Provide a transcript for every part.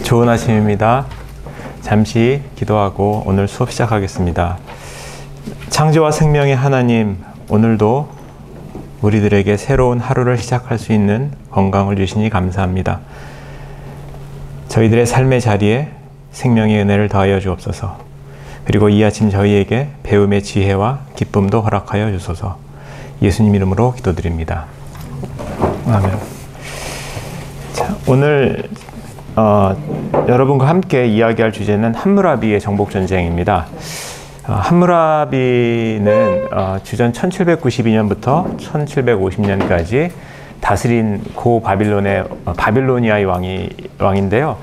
좋은 아침입니다. 잠시 기도하고 오늘 수업 시작하겠습니다. 창조와 생명의 하나님, 오늘도 우리들에게 새로운 하루를 시작할 수 있는 건강을 주시니 감사합니다. 저희들의 삶의 자리에 생명의 은혜를 더하여 주옵소서. 그리고 이 아침 저희에게 배움의 지혜와 기쁨도 허락하여 주소서. 예수님 이름으로 기도드립니다. 아멘. 자, 오늘 여러분과 함께 이야기할 주제는 함무라비의 정복전쟁입니다. 함무라비는 주전 1792년부터 1750년까지 다스린 고 바빌론의 바빌로니아의 왕인데요.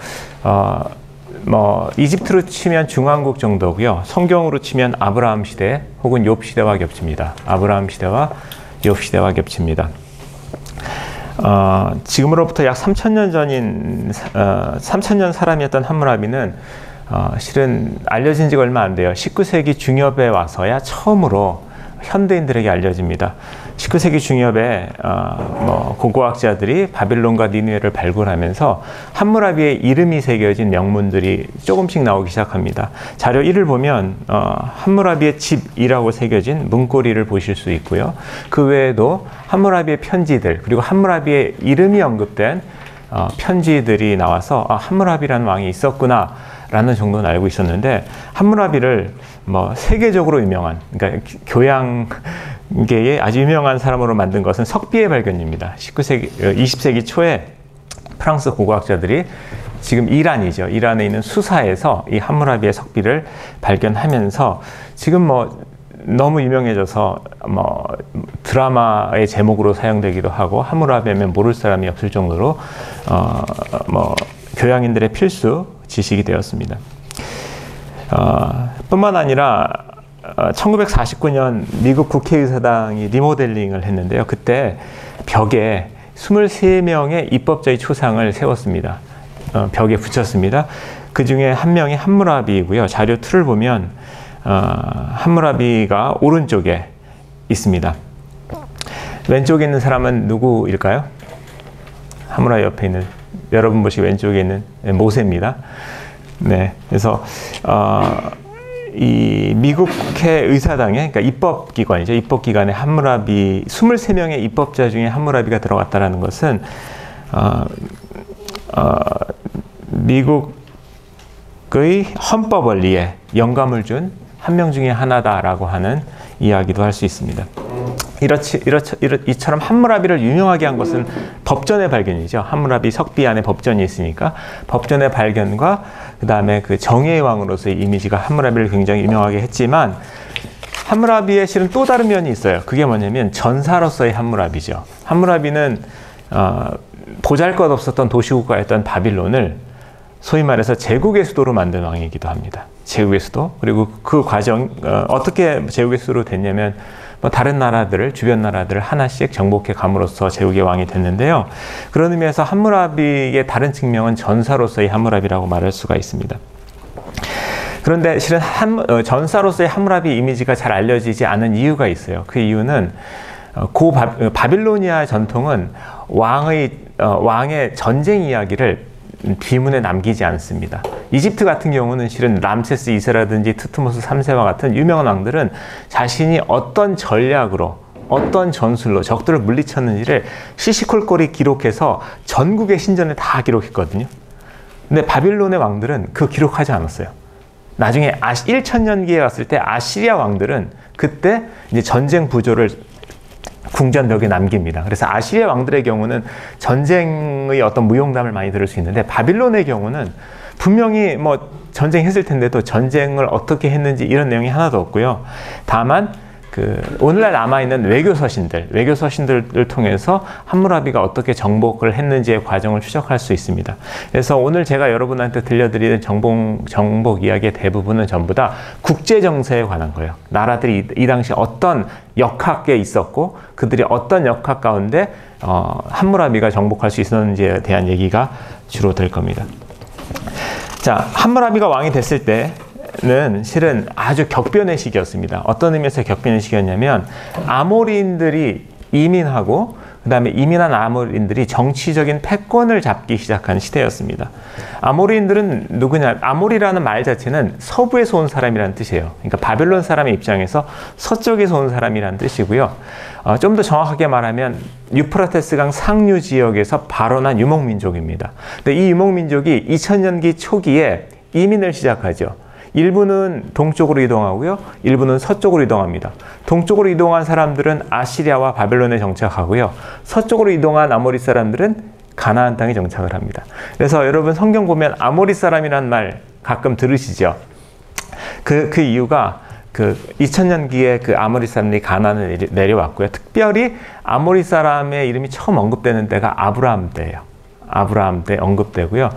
이집트로 치면 중왕국 정도고요. 성경으로 치면 아브라함 시대 혹은 욥 시대와 겹칩니다. 아브라함 시대와 욥 시대와 겹칩니다. 지금으로부터 약 3,000년 전인 3,000년 사람이었던 함무라비는 실은 알려진 지가 얼마 안 돼요. 19세기 중엽에 와서야 처음으로 현대인들에게 알려집니다. 19세기 중엽에 고고학자들이 바빌론과 니느웨를 발굴하면서 함무라비의 이름이 새겨진 명문들이 조금씩 나오기 시작합니다. 자료 1을 보면 함무라비의 집이라고 새겨진 문고리를 보실 수 있고요. 그 외에도 함무라비의 편지들, 그리고 함무라비의 이름이 언급된 편지들이 나와서 함무라비라는 왕이 있었구나 라는 정도는 알고 있었는데, 함무라비를 세계적으로 유명한, 그러니까 교양계의 아주 유명한 사람으로 만든 것은 석비의 발견입니다. 20세기 초에 프랑스 고고학자들이 지금 이란이죠. 이란에 있는 수사에서 이 함무라비의 석비를 발견하면서 지금 너무 유명해져서 드라마의 제목으로 사용되기도 하고, 함무라비 하면 모를 사람이 없을 정도로 교양인들의 필수 지식이 되었습니다. 뿐만 아니라 1949년 미국 국회의사당이 리모델링을 했는데요. 그때 벽에 23명의 입법자의 초상을 세웠습니다. 벽에 붙였습니다. 그 중에 한 명이 함무라비이고요. 자료 2를 보면 함무라비가 오른쪽에 있습니다. 왼쪽에 있는 사람은 누구일까요? 함무라비 옆에 있는, 여러분 보시 왼쪽에 있는 모세입니다. 네, 그래서 이 미국 국회 의사당에, 그러니까 입법기관이죠. 입법기관에 함무라비 23명의 입법자 중에 함무라비가 들어갔다라는 것은 미국의 헌법 원리에 영감을 준 한 명 중에 하나다라고 하는 이야기도 할 수 있습니다. 이처럼 함무라비를 유명하게 한 것은 법전의 발견이죠. 함무라비 석비 안에 법전이 있으니까 법전의 발견과 그 다음에 그 정의의 왕으로서의 이미지가 함무라비를 굉장히 유명하게 했지만, 함무라비의 실은 또 다른 면이 있어요. 그게 뭐냐면 전사로서의 함무라비죠. 함무라비는 보잘것없었던 도시국가였던 바빌론을 소위 말해서 제국의 수도로 만든 왕이기도 합니다. 제국의 수도. 그리고 그 과정, 어떻게 제국의 수도로 됐냐면 다른 나라들을, 주변 나라들을 하나씩 정복해 감으로써 제국의 왕이 됐는데요. 그런 의미에서 함무라비의 다른 측면은 전사로서의 함무라비라고 말할 수가 있습니다. 그런데 실은 전사로서의 함무라비 이미지가 잘 알려지지 않은 이유가 있어요. 그 이유는 바빌로니아 전통은 왕의 전쟁 이야기를 비문에 남기지 않습니다. 이집트 같은 경우는 실은 람세스 2세라든지 투트모스 3세와 같은 유명한 왕들은 자신이 어떤 전략으로, 어떤 전술로 적들을 물리쳤는지를 시시콜콜이 기록해서 전국의 신전에 다 기록했거든요. 근데 바빌론의 왕들은 그 기록하지 않았어요. 나중에 1000년기에 왔을 때 아시리아 왕들은 그때 이제 전쟁 부조를 궁전벽에 남깁니다. 그래서 아시리아 왕들의 경우는 전쟁의 어떤 무용담을 많이 들을 수 있는데, 바빌론의 경우는 분명히 전쟁했을 텐데도 전쟁을 어떻게 했는지 이런 내용이 하나도 없고요. 다만 오늘날 남아있는 외교서신들을 통해서 함무라비가 어떻게 정복을 했는지의 과정을 추적할 수 있습니다. 그래서 오늘 제가 여러분한테 들려드리는 정복 이야기의 대부분은 전부 다 국제정세에 관한 거예요. 나라들이 이 당시 어떤 역학에 있었고, 그들이 어떤 역학 가운데 함무라비가 정복할 수 있었는지에 대한 얘기가 주로 될 겁니다. 자, 함무라비가 왕이 됐을 때는 실은 아주 격변의 시기였습니다. 어떤 의미에서 격변의 시기였냐면, 아모리인들이 이민하고 그 다음에 이민한 아모리인들이 정치적인 패권을 잡기 시작한 시대였습니다. 아모리인들은 누구냐? 아모리라는 말 자체는 서부에서 온 사람이라는 뜻이에요. 그러니까 바벨론 사람의 입장에서 서쪽에서 온 사람이라는 뜻이고요. 좀 더 정확하게 말하면 유프라테스강 상류 지역에서 발원한 유목민족입니다. 근데 이 유목민족이 2000년기 초기에 이민을 시작하죠. 일부는 동쪽으로 이동하고요. 일부는 서쪽으로 이동합니다. 동쪽으로 이동한 사람들은 아시리아와 바벨론에 정착하고요. 서쪽으로 이동한 아모리 사람들은 가나안 땅에 정착을 합니다. 그래서 여러분 성경 보면 아모리 사람이란 말 가끔 들으시죠? 그 이유가 그 2000년기에 그 아모리 사람들이 가나안에 내려왔고요. 특별히 아모리 사람의 이름이 처음 언급되는 때가 아브라함 때예요. 아브라함 때 언급되고요.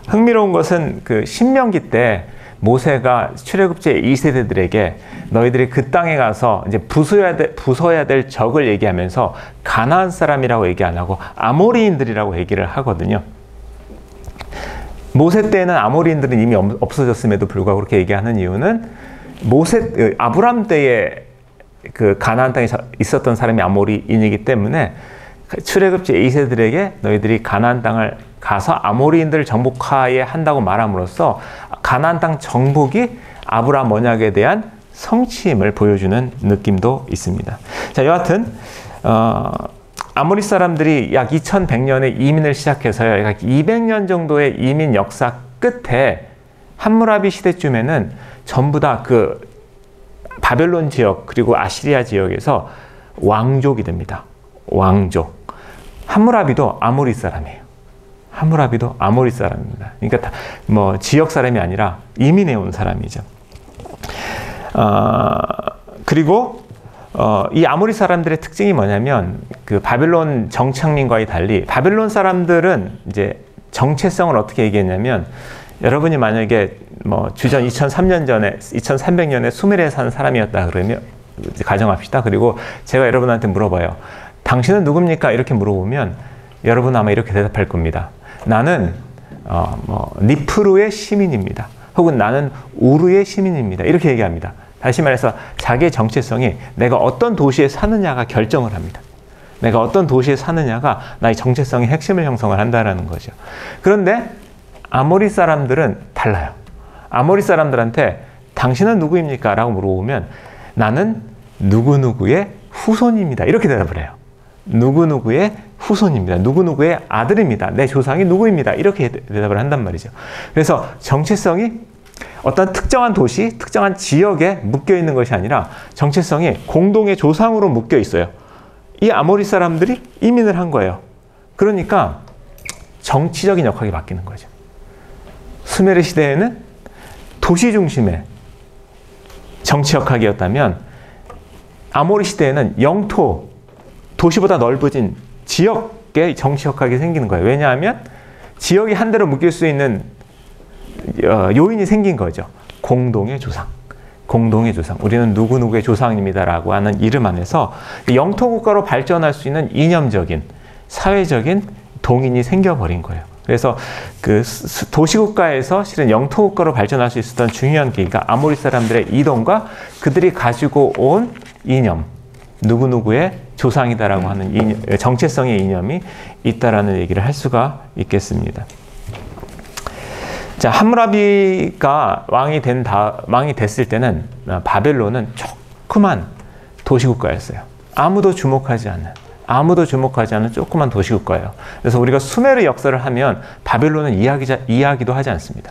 흥미로운 것은 그 신명기 때 모세가 출애굽제 2세대들에게 너희들이 그 땅에 가서 이제 부숴야 될 적을 얘기하면서 가나안 사람이라고 얘기 안 하고 아모리인들이라고 얘기를 하거든요. 모세 때는 아모리인들은 이미 없어졌음에도 불구하고 그렇게 얘기하는 이유는 아브라함 때에 그 가나안 땅에 있었던 사람이 아모리인이기 때문에 출애굽제 2세들에게 너희들이 가나안 땅을 가서 아모리인들을 정복하여 한다고 말함으로써 가나안 땅 정복이 아브라함 언약에 대한 성취임을 보여주는 느낌도 있습니다. 자, 여하튼 아모리 사람들이 약 2100년에 이민을 시작해서요. 약 200년 정도의 이민 역사 끝에 함무라비 시대쯤에는 전부 다 그 바벨론 지역 그리고 아시리아 지역에서 왕족이 됩니다. 왕족. 함무라비도 아모리 사람이에요. 함무라비도 아모리 사람입니다. 그러니까 뭐 지역 사람이 아니라 이민해 온 사람이죠. 그리고 이 아모리 사람들의 특징이 뭐냐면 그 바벨론 정착민과의 달리 바벨론 사람들은 이제 정체성을 어떻게 얘기했냐면 여러분이 만약에 뭐 주전 2300년 전에 수멜에 산 사람이었다 그러면 가정합시다. 그리고 제가 여러분한테 물어봐요. 당신은 누굽니까? 이렇게 물어보면 여러분 아마 이렇게 대답할 겁니다. 나는 니프루의 시민입니다. 혹은 나는 우르의 시민입니다. 이렇게 얘기합니다. 다시 말해서 자기의 정체성이 내가 어떤 도시에 사느냐가 결정을 합니다. 내가 어떤 도시에 사느냐가 나의 정체성의 핵심을 형성을 한다는 거죠. 그런데 아모리 사람들은 달라요. 아모리 사람들한테 당신은 누구입니까? 라고 물어보면 나는 누구누구의 후손입니다. 이렇게 대답을 해요. 누구누구의 후손입니다. 누구누구의 아들입니다. 내 조상이 누구입니다. 이렇게 대답을 한단 말이죠. 그래서 정체성이 어떤 특정한 도시, 특정한 지역에 묶여 있는 것이 아니라 정체성이 공동의 조상으로 묶여 있어요. 이 아모리 사람들이 이민을 한 거예요. 그러니까 정치적인 역학이 바뀌는 거죠. 수메르 시대에는 도시 중심의 정치 역학이었다면 아모리 시대에는 영토, 도시보다 넓어진 지역의 정치 역학이 생기는 거예요. 왜냐하면 지역이 한 대로 묶일 수 있는 요인이 생긴 거죠. 공동의 조상. 공동의 조상. 우리는 누구누구의 조상입니다라고 하는 이름 안에서 영토 국가로 발전할 수 있는 이념적인, 사회적인 동인이 생겨버린 거예요. 그래서 그 도시국가에서 실은 영토국가로 발전할 수 있었던 중요한 계기가 아모리 사람들의 이동과 그들이 가지고 온 이념, 누구누구의 조상이다라고 하는 정체성의 이념이 있다라는 얘기를 할 수가 있겠습니다. 자, 함무라비가 왕이 됐을 때는 바벨론은 조그만 도시국가였어요. 아무도 주목하지 않는 조그만 도시국가예요. 그래서 우리가 수메르 역사를 하면 바벨론은 이야기도 하지 않습니다.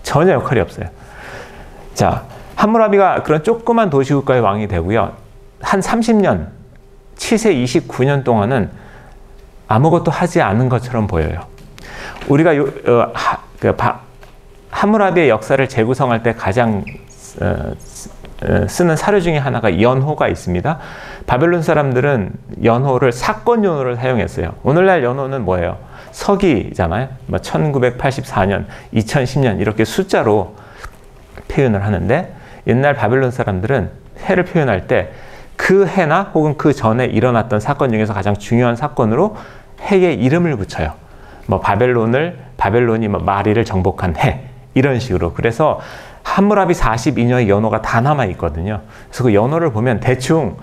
전혀 역할이 없어요. 자, 함무라비가 그런 조그만 도시국가의 왕이 되고요. 한 30년, 7세 29년 동안은 아무것도 하지 않은 것처럼 보여요. 우리가 함무라비의 역사를 재구성할 때 가장 쓰는 사료 중에 하나가 연호가 있습니다. 바벨론 사람들은 연호를 사건 연호를 사용했어요. 오늘날 연호는 뭐예요? 서기잖아요. 1984년, 2010년 이렇게 숫자로 표현을 하는데 옛날 바벨론 사람들은 해를 표현할 때 그 해나 혹은 그 전에 일어났던 사건 중에서 가장 중요한 사건으로 해에 이름을 붙여요. 바벨론이 마리를 정복한 해 이런 식으로. 그래서 함무라비 42년의 연호가 다 남아 있거든요. 그래서 그 연호를 보면 대충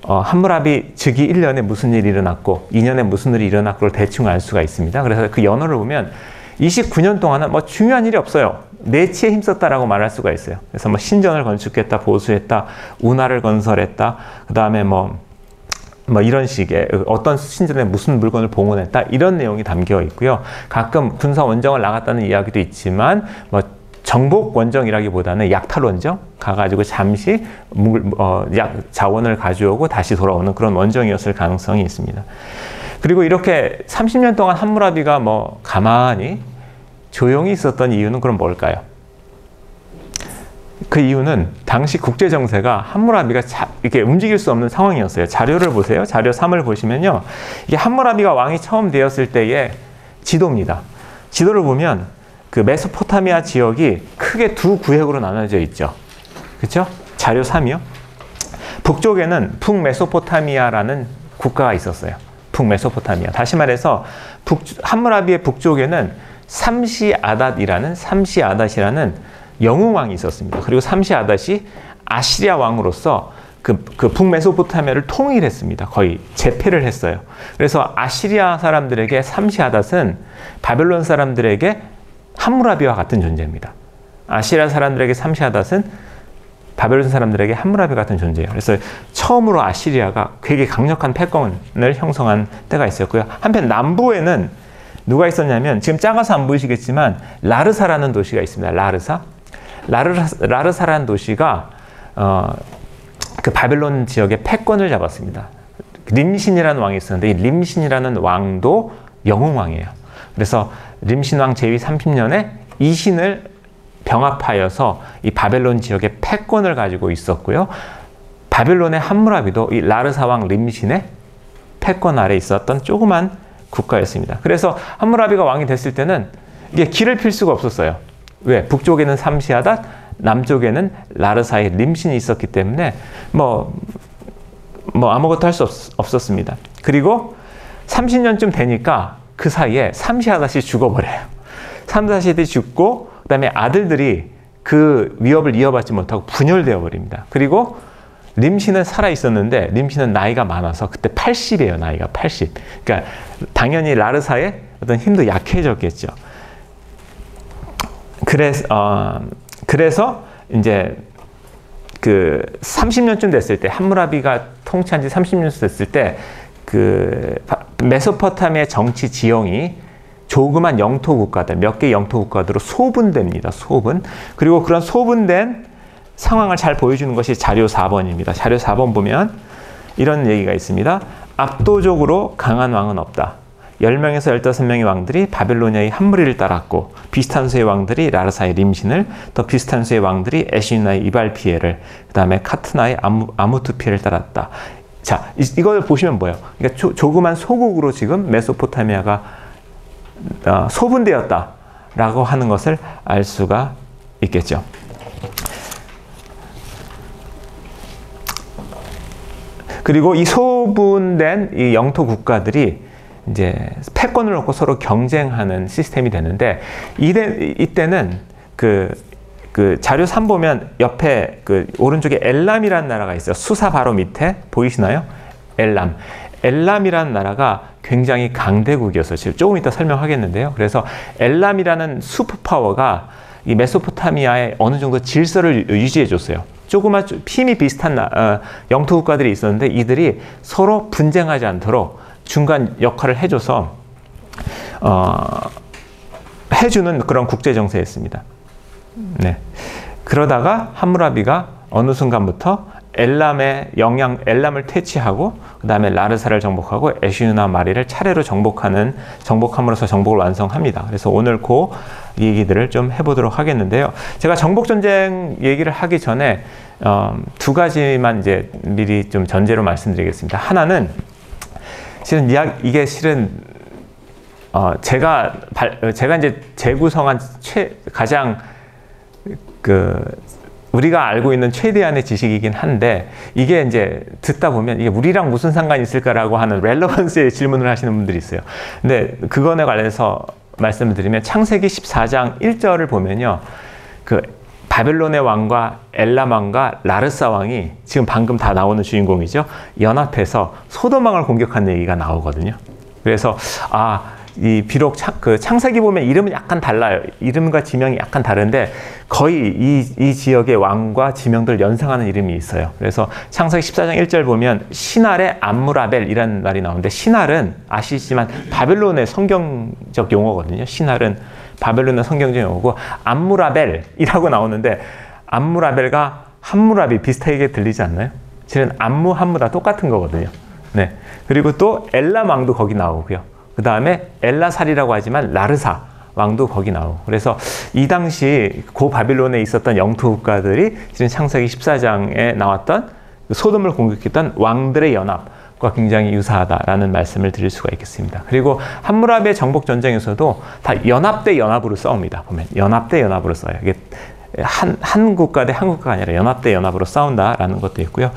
함무라비 즉위 1년에 무슨 일이 일어났고 2년에 무슨 일이 일어났고를 대충 알 수가 있습니다. 그래서 그 연호를 보면 29년 동안은 뭐 중요한 일이 없어요. 내치에 힘썼다라고 말할 수가 있어요. 그래서 뭐 신전을 건축했다, 보수했다, 운하를 건설했다, 그 다음에 뭐 이런 식의 어떤 신전에 무슨 물건을 봉헌했다, 이런 내용이 담겨 있고요. 가끔 군사 원정을 나갔다는 이야기도 있지만 뭐 정복 원정이라기보다는 약탈 원정 가가지고 잠시 자원을 가져오고 다시 돌아오는 그런 원정이었을 가능성이 있습니다. 그리고 이렇게 30년 동안 함무라비가 뭐 가만히 조용히 있었던 이유는 그럼 뭘까요? 그 이유는 당시 국제 정세가 함무라비가 이렇게 움직일 수 없는 상황이었어요. 자료를 보세요. 자료 3을 보시면요, 이게 함무라비가 왕이 처음 되었을 때의 지도입니다. 지도를 보면 그 메소포타미아 지역이 크게 두 구역으로 나눠져 있죠. 그렇죠? 자료 3이요. 북쪽에는 북메소포타미아라는 국가가 있었어요. 북메소포타미아. 다시 말해서 함무라비의 북쪽에는 삼시아닷이라는 영웅왕이 있었습니다. 그리고 삼시아닷이 아시리아 왕으로서 그 북메소포타미아를 통일했습니다. 거의 제패를 했어요. 그래서 아시리아 사람들에게 삼시아닷은 바벨론 사람들에게 함무라비와 같은 존재입니다. 아시리아 사람들에게 삼시아닷은 바벨론 사람들에게 함무라비 같은 존재예요. 그래서 처음으로 아시리아가 되게 강력한 패권을 형성한 때가 있었고요. 한편 남부에는 누가 있었냐면, 지금 작아서 안 보이시겠지만 라르사라는 도시가 있습니다. 라르사라는 도시가 그 바벨론 지역의 패권을 잡았습니다. 림신이라는 왕이 있었는데, 이 림신이라는 왕도 영웅왕이에요. 그래서 림신왕 제위 30년에 이 신을 병합하여서 이 바벨론 지역의 패권을 가지고 있었고요. 바벨론의 함무라비도 이 라르사왕 림신의 패권 아래 있었던 조그만 국가였습니다. 그래서 함무라비가 왕이 됐을 때는 이게 길을 필 수가 없었어요. 왜? 북쪽에는 삼시아닷, 남쪽에는 라르사의 림신이 있었기 때문에 뭐 아무것도 할 수 없었습니다. 그리고 30년쯤 되니까 그 사이에 삼시아닷이 죽어버려요. 삼시아닷이 죽고 그 다음에 아들들이 그 위협을 이어받지 못하고 분열되어 버립니다. 그리고 림신은 살아 있었는데 림신은 나이가 많아서 그때 80이에요. 나이가 80. 그러니까 당연히 라르사의 어떤 힘도 약해졌겠죠. 그래서 이제 그 30년쯤 됐을 때, 함무라비가 통치한 지 30년 됐을 때 그 메소포타미아의 정치 지형이 조그만 영토 국가들, 몇 개의 영토 국가들로 소분됩니다. 소분. 그리고 그런 소분된 상황을 잘 보여주는 것이 자료 4번입니다. 자료 4번 보면 이런 얘기가 있습니다. 압도적으로 강한 왕은 없다. 10명에서 15명의 왕들이 바벨로니아의 함무리를 따랐고, 비슷한 수의 왕들이 라르사의 림신을, 더 비슷한 수의 왕들이 에시나의 이발피에를, 그 다음에 카트나의 아무투피에를 따랐다. 자, 이걸 보시면 뭐예요? 그러니까 조그만 소국으로 지금 메소포타미아가 소분되었다라고 하는 것을 알 수가 있겠죠. 그리고 이 소분된 이 영토 국가들이 이제 패권을 놓고 서로 경쟁하는 시스템이 되는데, 이때는 그 자료 3 보면 옆에 그 오른쪽에 엘람이라는 나라가 있어요. 수사 바로 밑에 보이시나요? 엘람이라는 나라가 굉장히 강대국이었어요. 지금 조금 이따 설명하겠는데요. 그래서 엘람이라는 슈퍼파워가 이 메소포타미아에 어느 정도 질서를 유지해 줬어요. 조그만 힘이 비슷한 영토 국가들이 있었는데, 이들이 서로 분쟁하지 않도록 중간 역할을 해줘서 해주는 그런 국제 정세였습니다. 네. 그러다가 함무라비가 어느 순간부터 엘람을 퇴치하고, 그 다음에 라르사를 정복하고 에시우나 마리를 차례로 정복함으로써 정복을 완성합니다. 그래서 오늘 그 얘기들을 좀 해보도록 하겠는데요. 제가 정복전쟁 얘기를 하기 전에 두 가지만 이제 미리 좀 전제로 말씀드리겠습니다. 하나는 이게 실은 제가 이제 재구성한 가장 우리가 알고 있는 최대한의 지식이긴 한데, 이게 이제 듣다 보면 이게 우리랑 무슨 상관이 있을까라고 하는 렐러번스의 질문을 하시는 분들이 있어요. 근데 그거에 관련해서 말씀을 드리면, 창세기 14장 1절을 보면요, 바벨론의 왕과 엘람 왕과 라르사 왕이 지금 방금 다 나오는 주인공이죠. 연합해서 소돔 왕을 공격한 얘기가 나오거든요. 그래서 비록 창세기 보면 이름은 약간 달라요. 이름과 지명이 약간 다른데 거의 이 지역의 왕과 지명들 연상하는 이름이 있어요. 그래서 창세기 14장 1절 보면 신할의 암무라벨이라는 말이 나오는데, 신할은 아시지만 바벨론의 성경적 용어거든요. 신할은 바벨론의 성경적 용어고, 암무라벨이라고 나오는데 암무라벨과 함무라비 비슷하게 들리지 않나요? 실은 암무, 함무다 똑같은 거거든요. 네. 그리고 또 엘람 왕도 거기 나오고요. 그 다음에 엘라살이라고 하지만 라르사 왕도 거기 나오고, 그래서 이 당시 고 바빌론에 있었던 영토 국가들이 지금 창세기 14장에 나왔던 소돔을 공격했던 왕들의 연합과 굉장히 유사하다라는 말씀을 드릴 수가 있겠습니다. 그리고 함무라비의 정복 전쟁에서도 다 연합 대 연합으로 싸웁니다. 보면 연합 대 연합으로 싸워요. 이게 한 국가 대 한 국가가 아니라 연합 대 연합으로 싸운다라는 것도 있고요.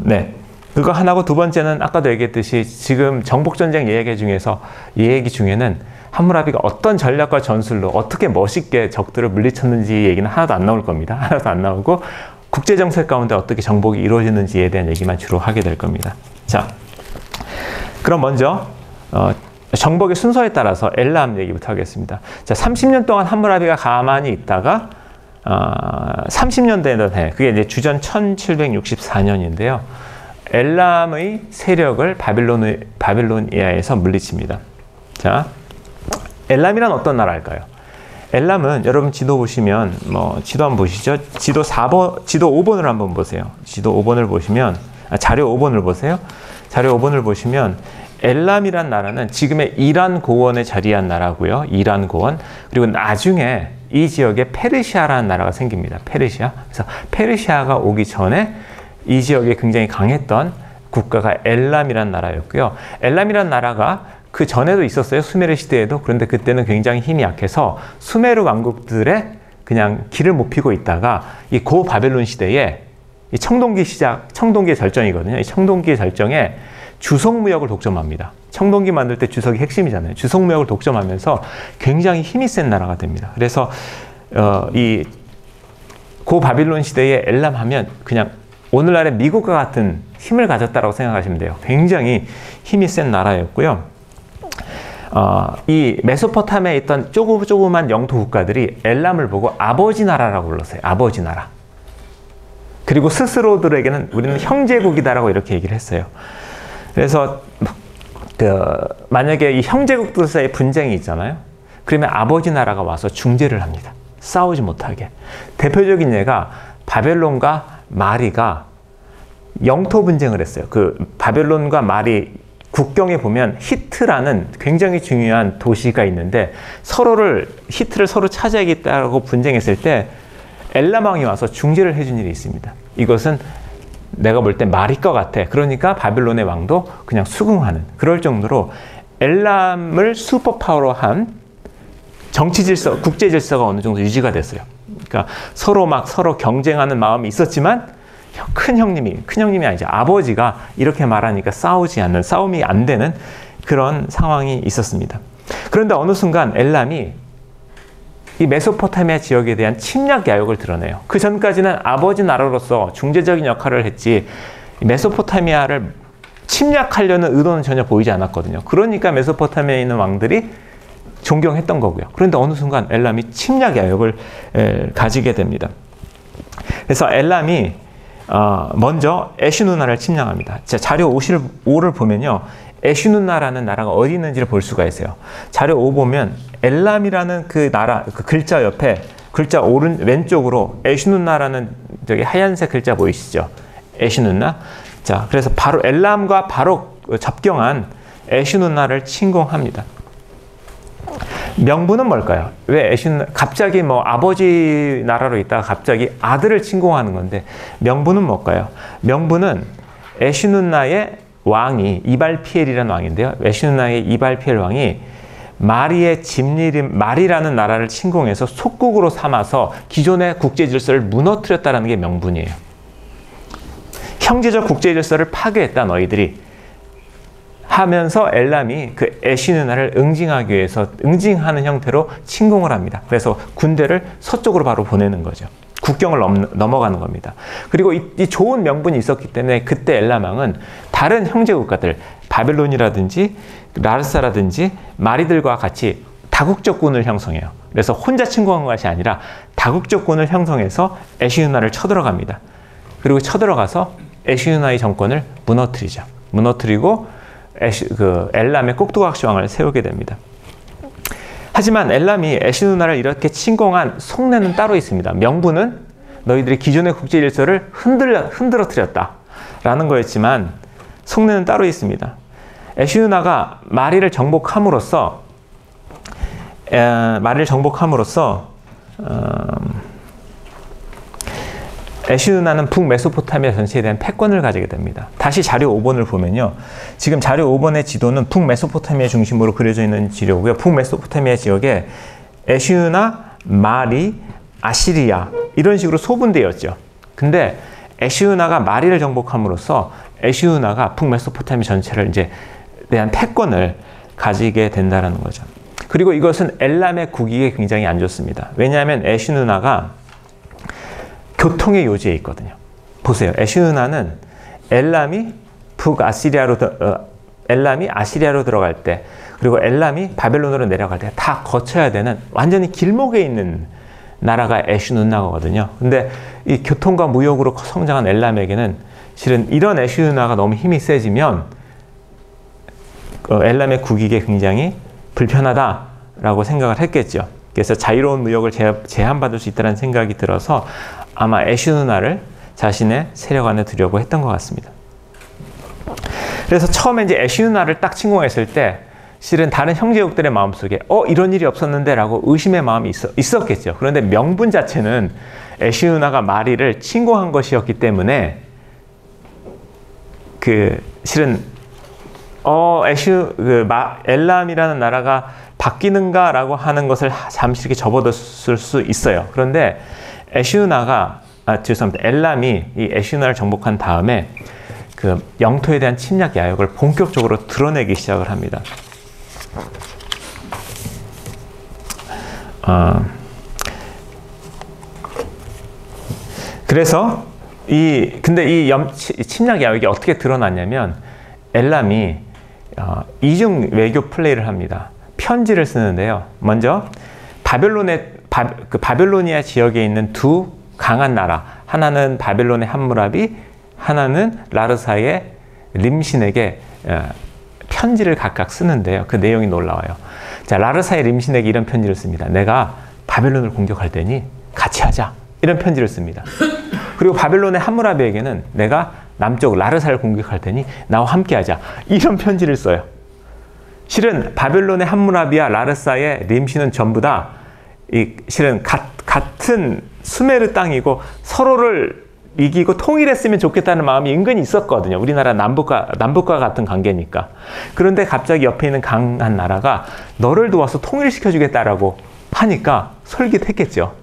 네. 그거 하나고, 두 번째는 아까도 얘기했듯이 지금 정복전쟁 얘기 중에는 함무라비가 어떤 전략과 전술로 어떻게 멋있게 적들을 물리쳤는지 얘기는 하나도 안 나올 겁니다. 하나도 안 나오고, 국제정세 가운데 어떻게 정복이 이루어지는지에 대한 얘기만 주로 하게 될 겁니다. 자, 그럼 먼저 정복의 순서에 따라서 엘람 얘기부터 하겠습니다. 자, 30년 동안 함무라비가 가만히 있다가 30년대에 그게 이제 주전 1764년인데요. 엘람의 세력을 바빌로니아에서 물리칩니다. 자, 엘람이란 어떤 나라일까요? 엘람은 여러분 지도 보시면 지도 한번 보시죠. 지도 5번을 한번 보세요. 지도 5번을 보시면 자료 5번을 보세요. 자료 5번을 보시면 엘람이란 나라는 지금의 이란 고원에 자리한 나라고요. 이란 고원. 그리고 나중에 이 지역에 페르시아라는 나라가 생깁니다. 페르시아. 그래서 페르시아가 오기 전에 이 지역에 굉장히 강했던 국가가 엘람이란 나라였고요. 엘람이란 나라가 그 전에도 있었어요. 수메르 시대에도. 그런데 그때는 굉장히 힘이 약해서 수메르 왕국들의 그냥 길을 못 피고 있다가 이 고 바벨론 시대에 이 청동기의 절정이거든요. 이 청동기의 절정에 주석무역을 독점합니다. 청동기 만들 때 주석이 핵심이잖아요. 주석무역을 독점하면서 굉장히 힘이 센 나라가 됩니다. 그래서 이 고 바빌론 시대에 엘람 하면 그냥 오늘날의 미국과 같은 힘을 가졌다고 생각하시면 돼요. 굉장히 힘이 센 나라였고요. 이 메소포타미아에 있던 조그만 영토 국가들이 엘람을 보고 아버지 나라라고 불렀어요. 아버지 나라. 그리고 스스로들에게는 우리는 형제국이다라고 이렇게 얘기를 했어요. 그래서 만약에 이 형제국들 사이에 분쟁이 있잖아요. 그러면 아버지 나라가 와서 중재를 합니다. 싸우지 못하게. 대표적인 예가 바벨론과 마리가 영토 분쟁을 했어요. 그 바벨론과 마리 국경에 보면 히트라는 굉장히 중요한 도시가 있는데 히트를 서로 차지하겠다고 분쟁했을 때 엘람 왕이 와서 중재를 해준 일이 있습니다. 이것은 내가 볼 때 말일 것 같아. 그러니까 바빌론의 왕도 그냥 수긍하는, 그럴 정도로 엘람을 슈퍼파워로 한 정치 질서, 국제 질서가 어느 정도 유지가 됐어요. 그러니까 서로 경쟁하는 마음이 있었지만 큰 형님이 아니죠. 아버지가 이렇게 말하니까 싸움이 안 되는 그런 상황이 있었습니다. 그런데 어느 순간 엘람이 이 메소포타미아 지역에 대한 침략 야욕을 드러내요. 그 전까지는 아버지 나라로서 중재적인 역할을 했지 메소포타미아를 침략하려는 의도는 전혀 보이지 않았거든요. 그러니까 메소포타미아에 있는 왕들이 존경했던 거고요. 그런데 어느 순간 엘람이 침략 야욕을 가지게 됩니다. 그래서 엘람이 먼저 에슈누나를 침략합니다. 자료 5를 보면요. 에슈누나라는 나라가 어디 있는지를 볼 수가 있어요. 자료 5 보면 엘람이라는 그 나라, 그 글자 옆에 글자 왼쪽으로 에슈누나라는 저기 하얀색 글자 보이시죠? 에슈누나. 자, 그래서 바로 엘람과 바로 접경한 에슈누나를 침공합니다. 명분은 뭘까요? 왜 갑자기 아버지 나라로 있다가 갑자기 아들을 침공하는 건데, 명분은 뭘까요? 명분은 에슈누나의 왕이 이발피엘이라는 왕인데요. 에슈누나의 이발피엘 왕이 마리의 집리림, 마리라는 나라를 침공해서 속국으로 삼아서 기존의 국제 질서를 무너뜨렸다는 게 명분이에요. 형제적 국제 질서를 파괴했다 너희들이 하면서 엘람이 그 에시누나를 응징하기 위해서 응징하는 형태로 침공을 합니다. 그래서 군대를 서쪽으로 바로 보내는 거죠. 국경을 넘어가는 겁니다. 그리고 이 좋은 명분이 있었기 때문에 그때 엘람왕은 다른 형제 국가들, 바벨론이라든지 라르사라든지 마리들과 같이 다국적군을 형성해요. 그래서 혼자 침공한 것이 아니라 다국적군을 형성해서 에시누나를 쳐들어갑니다. 그리고 쳐들어가서 에시누나의 정권을 무너뜨리죠. 무너뜨리고 엘람의 꼭두각시 왕을 세우게 됩니다. 하지만 엘람이 에시누나를 이렇게 침공한 속내는 따로 있습니다. 명분은 너희들이 기존의 국제 질서를 흔들어뜨렸다 라는 거였지만 속내는 따로 있습니다. 에시누나가 마리를 정복함으로써 에시누나는 북메소포타미아 전체에 대한 패권을 가지게 됩니다. 다시 자료 5번을 보면요. 지금 자료 5번의 지도는 북메소포타미아 중심으로 그려져 있는 지도고요. 북메소포타미아 지역에 에시누나, 마리, 아시리아 이런 식으로 소분되었죠. 근데 에시누나가 마리를 정복함으로써 에시누나가 북메소포타미아 전체를 이제 대한 패권을 가지게 된다는 거죠. 그리고 이것은 엘람의 국익에 굉장히 안 좋습니다. 왜냐하면 에시누나가 교통의 요지에 있거든요. 보세요. 에시누나는 엘람이 아시리아로 들어갈 때, 그리고 엘람이 바벨론으로 내려갈 때 다 거쳐야 되는 완전히 길목에 있는 나라가 에시누나거든요. 근데 이 교통과 무역으로 성장한 엘람에게는 실은 이런 에시누나가 너무 힘이 세지면 엘람의 국익에 굉장히 불편하다라고 생각을 했겠죠. 그래서 자유로운 무역을 제한받을 수 있다는 생각이 들어서 아마 에시누나를 자신의 세력 안에 두려고 했던 것 같습니다. 그래서 처음에 이제 에시누나를 딱 침공했을 때 실은 다른 형제국들의 마음속에 이런 일이 없었는데 라고 의심의 마음이 있었겠죠. 그런데 명분 자체는 에시누나가 마리를 침공한 것이었기 때문에 실은 엘람이라는 나라가 바뀌는가라고 하는 것을 잠시 이렇게 접어뒀을 수 있어요. 그런데 엘람이 이 에시누나를 정복한 다음에 그 영토에 대한 침략 야욕을 본격적으로 드러내기 시작을 합니다. 그래서 근데 이 침략 야욕이 어떻게 드러났냐면 엘람이 이중 외교 플레이를 합니다. 편지를 쓰는데요. 먼저 바벨로니아 지역에 있는 두 강한 나라, 하나는 바벨론의 함무라비, 하나는 라르사의 림신에게 편지를 각각 쓰는데요. 그 내용이 놀라워요. 자, 라르사의 림신에게 이런 편지를 씁니다. 내가 바벨론을 공격할 테니 같이 하자. 이런 편지를 씁니다. 그리고 바벨론의 함무라비에게는 내가 남쪽 라르사를 공격할 테니 나와 함께 하자. 이런 편지를 써요. 실은 바벨론의 함무라비와 라르사의 림신은 전부 다 실은 같은 수메르 땅이고 서로를 이기고 통일했으면 좋겠다는 마음이 은근히 있었거든요. 우리나라 남북과 같은 관계니까. 그런데 갑자기 옆에 있는 강한 나라가 너를 도와서 통일시켜주겠다라고 하니까 솔깃했겠죠.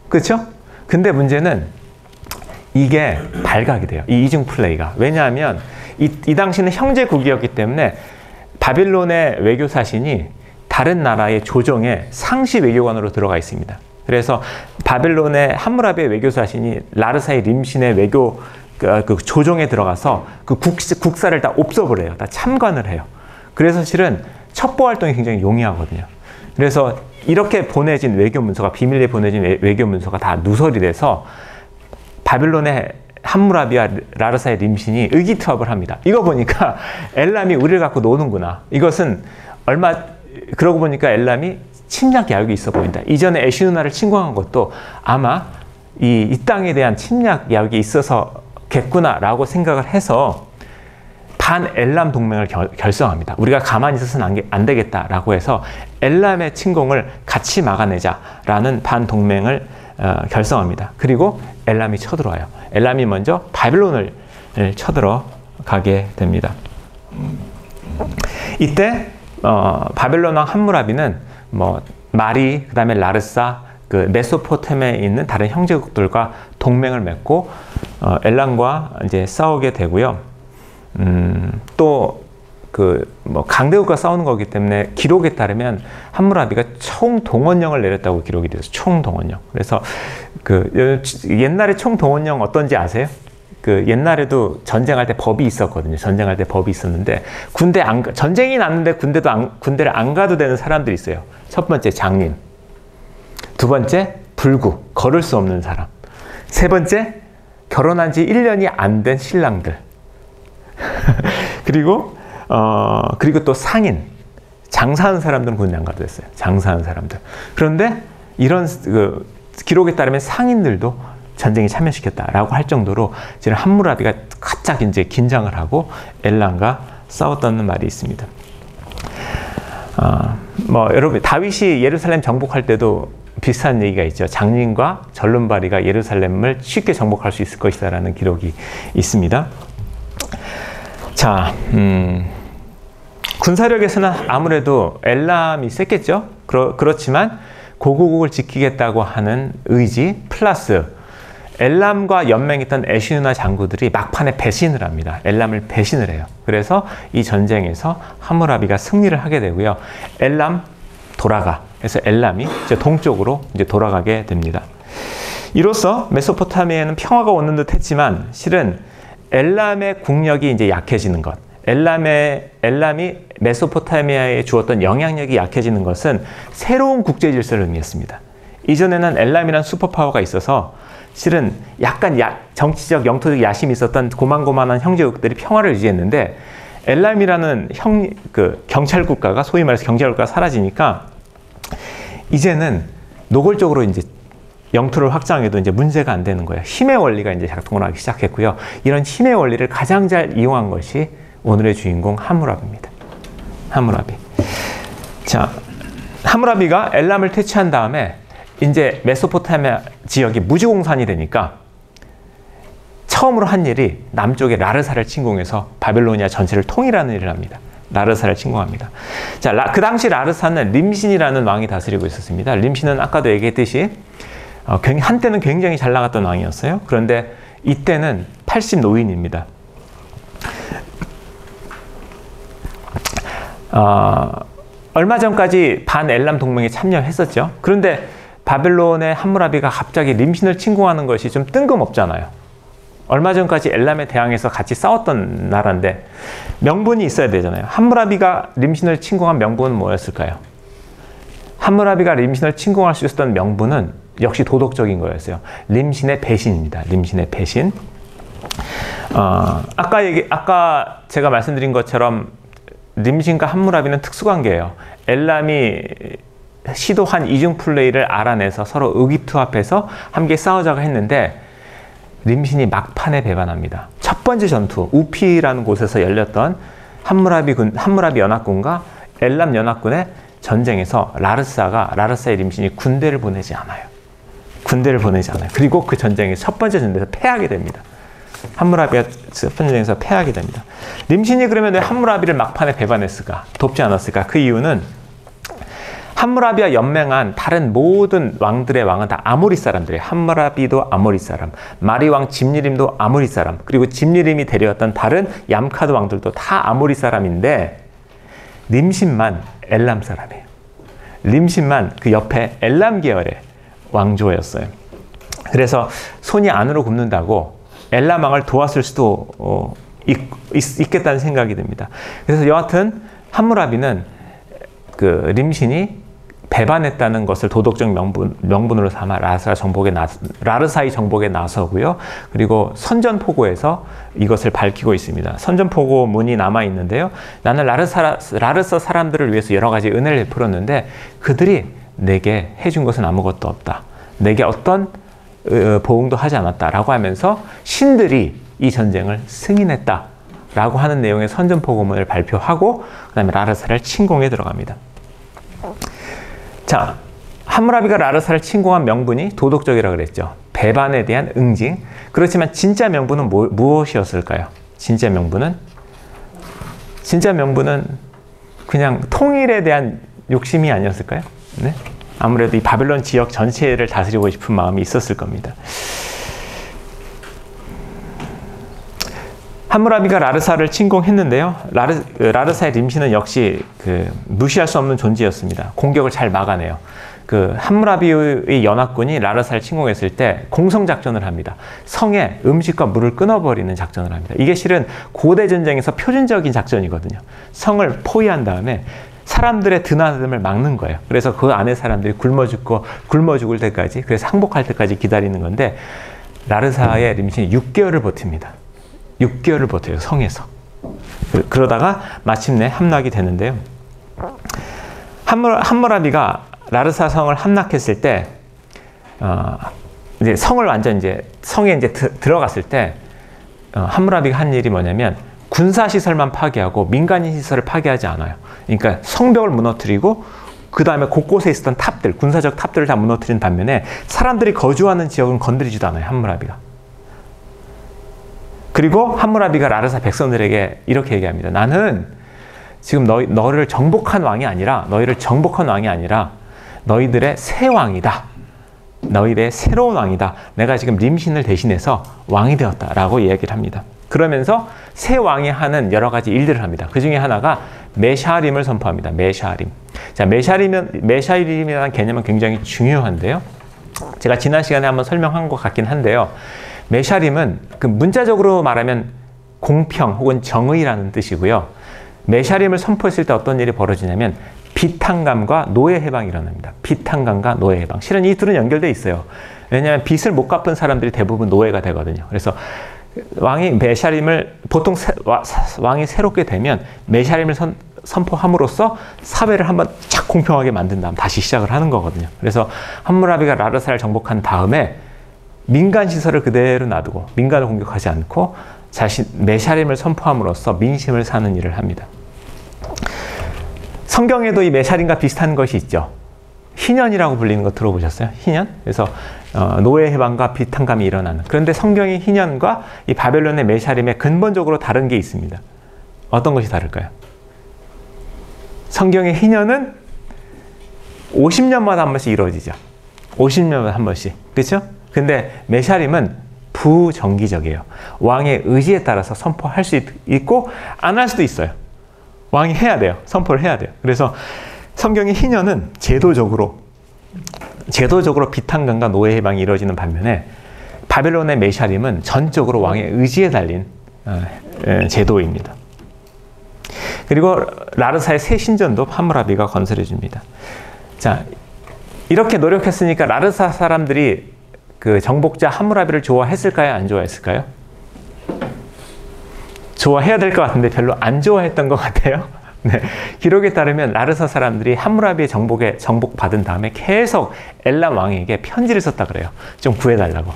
그렇죠? 근데 문제는 이게 발각이 돼요. 이 이중 플레이가. 왜냐하면 이 당시는 형제국이었기 때문에 바빌론의 외교사신이 다른 나라의 조정에 상시 외교관으로 들어가 있습니다. 그래서 바벨론의 함무라비의 외교사신이 라르사의 림신의 외교 그 조정에 들어가서 그 국사를 다 옵섭을 해요. 다 참관을 해요. 그래서 실은 첩보 활동이 굉장히 용이하거든요. 그래서 이렇게 보내진 외교 문서가, 비밀리에 보내진 외교 문서가 다 누설이 돼서 바벨론의 함무라비와 라르사의 림신이 의기투합을 합니다. 이거 보니까 엘람이 우리를 갖고 노는구나. 이것은 그러고 보니까 엘람이 침략 야욕이 있어 보인다. 이전에 에시누나를 침공한 것도 아마 이 땅에 대한 침략 야욕이 있어서겠구나라고 생각을 해서 반 엘람 동맹을 결성합니다. 우리가 가만히 있어서는 안 되겠다라고 해서 엘람의 침공을 같이 막아내자라는 반 동맹을 결성합니다. 그리고 엘람이 쳐들어와요. 엘람이 먼저 바벨론을 쳐들어가게 됩니다. 이때 바벨론 왕 함무라비는 마리, 그 다음에 라르사, 그 메소포타미아에 있는 다른 형제국들과 동맹을 맺고 엘람과 이제 싸우게 되고요. 또 강대국과 싸우는 거기 때문에 기록에 따르면 함무라비가 총동원령을 내렸다고 기록이 되어서 총동원령. 그래서 옛날에 총동원령 어떤지 아세요? 옛날에도 전쟁할 때 법이 있었거든요. 전쟁할 때 법이 있었는데 전쟁이 났는데 군대를 안 가도 되는 사람들이 있어요. 첫 번째 장님, 두 번째 불구, 걸을 수 없는 사람, 세 번째 결혼한 지 1년이 안 된 신랑들, 그리고 또 상인, 장사하는 사람들은 군대 안 가도 됐어요. 장사하는 사람들. 그런데 이런 기록에 따르면 상인들도 전쟁에 참여시켰다라고 할 정도로 지금 함무라비가 가짝 이제 긴장을 하고 엘람과 싸웠다는 말이 있습니다. 여러분 다윗이 예루살렘 정복할 때도 비슷한 얘기가 있죠. 장님과 절름발이가 예루살렘을 쉽게 정복할 수 있을 것이다라는 기록이 있습니다. 자, 군사력에서는 아무래도 엘람이 셌겠죠. 그렇지만 고국을 지키겠다고 하는 의지 플러스 엘람과 연맹했던 에시누나 장구들이 막판에 배신을 합니다. 엘람을 배신을 해요. 그래서 이 전쟁에서 함무라비가 승리를 하게 되고요. 엘람 돌아가. 그래서 엘람이 이제 동쪽으로 이제 돌아가게 됩니다. 이로써 메소포타미아에는 평화가 오는 듯 했지만 실은 엘람의 국력이 이제 약해지는 것. 엘람이 메소포타미아에 주었던 영향력이 약해지는 것은 새로운 국제 질서를 의미했습니다. 이전에는 엘람이란 슈퍼파워가 있어서 실은 약간 정치적, 영토적 야심이 있었던 고만고만한 형제국들이 평화를 유지했는데 엘람이라는 경찰 국가가 소위 말해서 경찰 국가가 사라지니까 이제는 노골적으로 이제 영토를 확장해도 이제 문제가 안 되는 거예요. 힘의 원리가 이제 작동을 하기 시작했고요. 이런 힘의 원리를 가장 잘 이용한 것이 오늘의 주인공 함무라비입니다. 함무라비. 자, 함무라비가 엘람을 퇴치한 다음에 이제 메소포타미아 지역이 무지공산이 되니까 처음으로 한 일이 남쪽의 라르사를 침공해서 바벨로니아 전체를 통일하는 일을 합니다. 라르사를 침공합니다. 자, 그 당시 라르사는 림신이라는 왕이 다스리고 있었습니다. 림신은 아까도 얘기했듯이 한때는 굉장히 잘 나갔던 왕이었어요. 그런데 이때는 80노인입니다. 얼마 전까지 반엘람 동맹에 참여했었죠. 그런데 바벨론의 함무라비가 갑자기 림신을 침공하는 것이 좀 뜬금없잖아요. 얼마 전까지 엘람에 대항해서 같이 싸웠던 나라인데 명분이 있어야 되잖아요. 함무라비가 림신을 침공한 명분은 뭐였을까요? 함무라비가 림신을 침공할 수 있었던 명분은 역시 도덕적인 거였어요. 림신의 배신입니다. 림신의 배신. 아까 제가 말씀드린 것처럼 림신과 함무라비는 특수관계예요. 엘람이 시도한 이중 플레이를 알아내서 서로 의기투합해서 함께 싸우자고 했는데 림신이 막판에 배반합니다. 첫 번째 전투 우피라는 곳에서 열렸던 함무라비 연합군과 엘람 연합군의 전쟁에서 라르사의 림신이 군대를 보내지 않아요. 그리고 그 전쟁의 첫 번째 전쟁에서 패하게 됩니다. 함무라비가 첫 번째 전쟁에서 패하게 됩니다. 림신이 그러면 왜 함무라비를 막판에 배반했을까? 돕지 않았을까? 그 이유는 함무라비와 연맹한 다른 모든 왕들의 왕은 다 아모리 사람들이에요. 함무라비도 아모리 사람, 마리 왕 집리림도 아모리 사람, 그리고 집리림이 데려왔던 다른 얌카드 왕들도 다 아모리 사람인데 림신만 엘람 사람이에요. 림신만 그 옆에 엘람 계열의 왕조였어요. 그래서 손이 안으로 굽는다고 엘람 왕을 도왔을 수도 있겠다는 생각이 듭니다. 그래서 여하튼 함무라비는 그 림신이 배반했다는 것을 도덕적 명분으로 삼아 라르사의 정복에 나서고요. 그리고 선전포고에서 이것을 밝히고 있습니다. 선전포고문이 남아 있는데요. 나는 라르사 사람들을 위해서 여러 가지 은혜를 베풀었는데 그들이 내게 해준 것은 아무것도 없다. 내게 어떤 보응도 하지 않았다라고 하면서 신들이 이 전쟁을 승인했다라고 하는 내용의 선전포고문을 발표하고 그 다음에 라르사를 침공에 들어갑니다. 자, 함무라비가 라르사를 침공한 명분이 도덕적이라고 그랬죠. 배반에 대한 응징. 그렇지만 진짜 명분은 무엇이었을까요? 진짜 명분은 그냥 통일에 대한 욕심이 아니었을까요? 네? 아무래도 이 바벨론 지역 전체를 다스리고 싶은 마음이 있었을 겁니다. 함무라비가 라르사를 침공했는데요. 라르사의 림시는 역시 무시할 수 없는 존재였습니다. 공격을 잘 막아내요. 함무라비의 연합군이 라르사를 침공했을 때 공성작전을 합니다. 성에 음식과 물을 끊어버리는 작전을 합니다. 이게 실은 고대 전쟁에서 표준적인 작전이거든요. 성을 포위한 다음에 사람들의 드나듦을 막는 거예요. 그래서 그 안에 사람들이 굶어 죽을 때까지, 그래서 항복할 때까지 기다리는 건데, 라르사의 림시는 6개월을 버팁니다. 6개월을 버텨요, 성에서. 그러다가 마침내 함락이 되는데요. 함무라비가 라르사 성을 함락했을 때, 이제 성을 완전 성에 들어갔을 때, 함무라비가 한 일이 뭐냐면, 군사시설만 파괴하고 민간인 시설을 파괴하지 않아요. 그러니까 성벽을 무너뜨리고, 그 다음에 곳곳에 있었던 탑들, 군사적 탑들을 다 무너뜨린 반면에 사람들이 거주하는 지역은 건드리지도 않아요, 함무라비가. 그리고 함무라비가 라르사 백성들에게 이렇게 얘기합니다. 나는 지금 너희를 정복한 왕이 아니라 너희들의 새 왕이다. 너희들의 새로운 왕이다. 내가 지금 림신을 대신해서 왕이 되었다라고 이야기를 합니다. 그러면서 새 왕이 하는 여러 가지 일들을 합니다. 그 중에 하나가 메샤림을 선포합니다. 메샤림. 자, 메샤림이라는 개념은 굉장히 중요한데요. 제가 지난 시간에 한번 설명한 것 같긴 한데요. 메샤림은 문자적으로 말하면 공평 혹은 정의라는 뜻이고요. 메샤림을 선포했을 때 어떤 일이 벌어지냐면 빚탕감과 노예 해방이 일어납니다. 빚탕감과 노예 해방. 실은 이 둘은 연결되어 있어요. 왜냐하면 빚을 못 갚은 사람들이 대부분 노예가 되거든요. 그래서 왕이 메샤림을 보통 왕이 새롭게 되면 메샤림을 선포함으로써 사회를 한번 착 공평하게 만든 다음 다시 시작을 하는 거거든요. 그래서 함무라비가 라르사를 정복한 다음에 민간 시설을 그대로 놔두고 민간을 공격하지 않고 메샤림을 선포함으로써 민심을 사는 일을 합니다. 성경에도 이 메샤림과 비슷한 것이 있죠. 희년이라고 불리는 거 들어보셨어요? 희년? 그래서 노예 해방과 빚탕감이 일어나는. 그런데 성경의 희년과 이 바벨론의 메샤림에 근본적으로 다른 게 있습니다. 어떤 것이 다를까요? 성경의 희년은 50년마다 한 번씩 이루어지죠. 50년마다 한 번씩. 그렇죠? 근데 메샤림은 부정기적이에요. 왕의 의지에 따라서 선포할 수 있고 안 할 수도 있어요. 왕이 해야 돼요. 선포를 해야 돼요. 그래서 성경의 희년은 제도적으로 빚탕감과 노예 해방이 이루어지는 반면에 바벨론의 메샤림은 전적으로 왕의 의지에 달린 제도입니다. 그리고 라르사의 새 신전도 함무라비가 건설해 줍니다. 자, 이렇게 노력했으니까 라르사 사람들이 그 정복자 함무라비를 좋아했을까요? 안 좋아했을까요? 좋아해야 될 것 같은데 별로 안 좋아했던 것 같아요. 네. 기록에 따르면 라르사 사람들이 함무라비의 정복받은 다음에 계속 엘람 왕에게 편지를 썼다 그래요. 좀 구해달라고.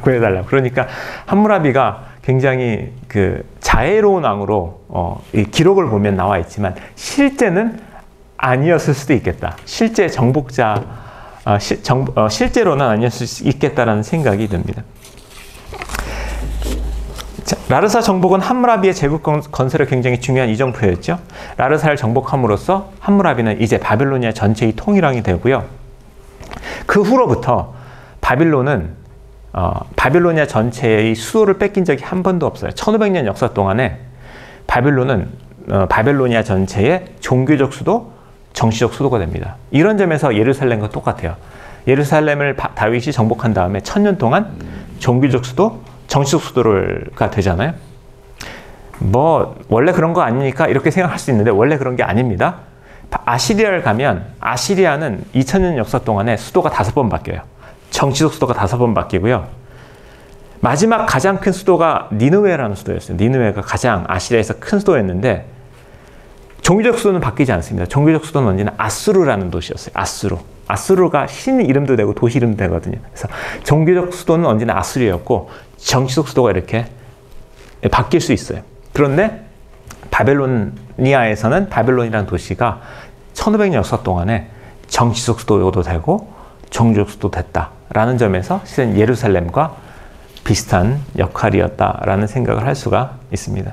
구해달라고. 그러니까 함무라비가 굉장히 자애로운 왕으로 이 기록을 보면 나와 있지만 실제는 아니었을 수도 있겠다. 실제 정복자, 실제로는 아니었을 수 있겠다라는 생각이 듭니다. 자, 라르사 정복은 함무라비의 제국 건설에 굉장히 중요한 이정표였죠. 라르사를 정복함으로써 함무라비는 이제 바빌로니아 전체의 통일왕이 되고요. 그 후로부터 바빌론은 바빌로니아 전체의 수도를 뺏긴 적이 한 번도 없어요. 1500년 역사 동안에 바빌론은 바빌로니아 전체의 종교적 수도, 정치적 수도가 됩니다. 이런 점에서 예루살렘과 똑같아요. 예루살렘을 다윗이 정복한 다음에 1000년 동안 종교적 수도, 정치적 수도가 되잖아요. 원래 그런 거 아닙니까? 이렇게 생각할 수 있는데 원래 그런 게 아닙니다. 아시리아를 가면 아시리아는 2000년 역사 동안에 수도가 5번 바뀌어요. 정치적 수도가 5번 바뀌고요. 마지막 가장 큰 수도가 니느웨라는 수도였어요. 니느웨가 가장 아시리아에서 큰 수도였는데 종교적 수도는 바뀌지 않습니다. 종교적 수도는 언제나 아수르라는 도시였어요. 아수르가 신 이름도 되고 도시 이름도 되거든요. 그래서 종교적 수도는 언제나 아수르였고 정치적 수도가 이렇게 바뀔 수 있어요. 그런데 바벨로니아에서는 바벨론이라는 도시가 1500년 역사 동안에 정치적 수도도 되고 종교적 수도 됐다라는 점에서 실은 예루살렘과 비슷한 역할이었다라는 생각을 할 수가 있습니다.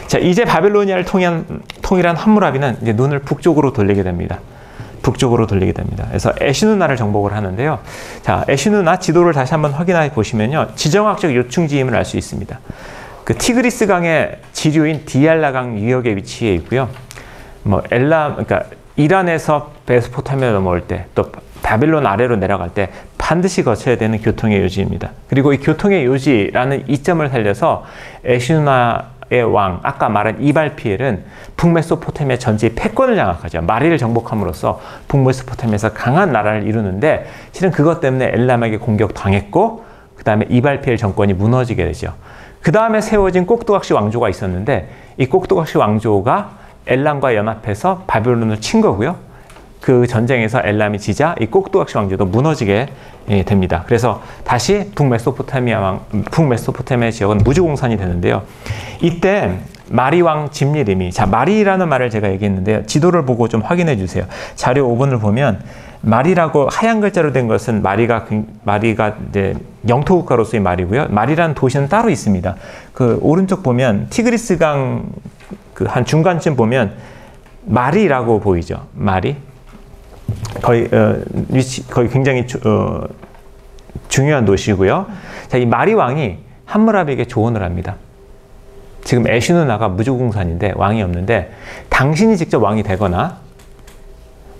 자, 이제 바벨로니아를 통일한 함무라비는 이제 눈을 북쪽으로 돌리게 됩니다. 북쪽으로 돌리게 됩니다. 그래서 에슈누나를 정복을 하는데요. 자, 에슈누나 지도를 다시 한번 확인해 보시면요. 지정학적 요충지임을 알 수 있습니다. 그 티그리스 강의 지류인 디알라강 유역에 위치해 있고요. 뭐 그러니까 이란에서 메소포타미아 넘어올 때, 또 바빌론 아래로 내려갈 때 반드시 거쳐야 되는 교통의 요지입니다. 그리고 이 교통의 요지라는 이점을 살려서 에슈나의 왕, 아까 말한 이발피엘은 북메소포타미아 전체의 패권을 장악하죠. 마리를 정복함으로써 북메소포타미아에서 강한 나라를 이루는데, 실은 그것 때문에 엘람에게 공격당했고, 그 다음에 이발피엘 정권이 무너지게 되죠. 그 다음에 세워진 꼭두각시 왕조가 있었는데, 이 꼭두각시 왕조가 엘람과 연합해서 바빌론을 친 거고요. 그 전쟁에서 엘람이 지자 이 꼭두각시 왕조도 무너지게 됩니다. 그래서 다시 북메소포타미아 지역은 무주공산이 되는데요. 이때 마리 왕 집리림이, 자, 마리라는 말을 제가 얘기했는데요. 지도를 보고 좀 확인해 주세요. 자료 5번을 보면 마리라고 하얀 글자로 된 것은 마리가 이제 영토 국가로서의 마리고요. 마리라는 도시는 따로 있습니다. 그 오른쪽 보면 티그리스강 그 한 중간쯤 보면 마리라고 보이죠. 마리. 거의 굉장히 중요한 도시고요. 자, 이 마리 왕이 함무라비에게 조언을 합니다. 지금 에슈누나가 무주공산인데 왕이 없는데 당신이 직접 왕이 되거나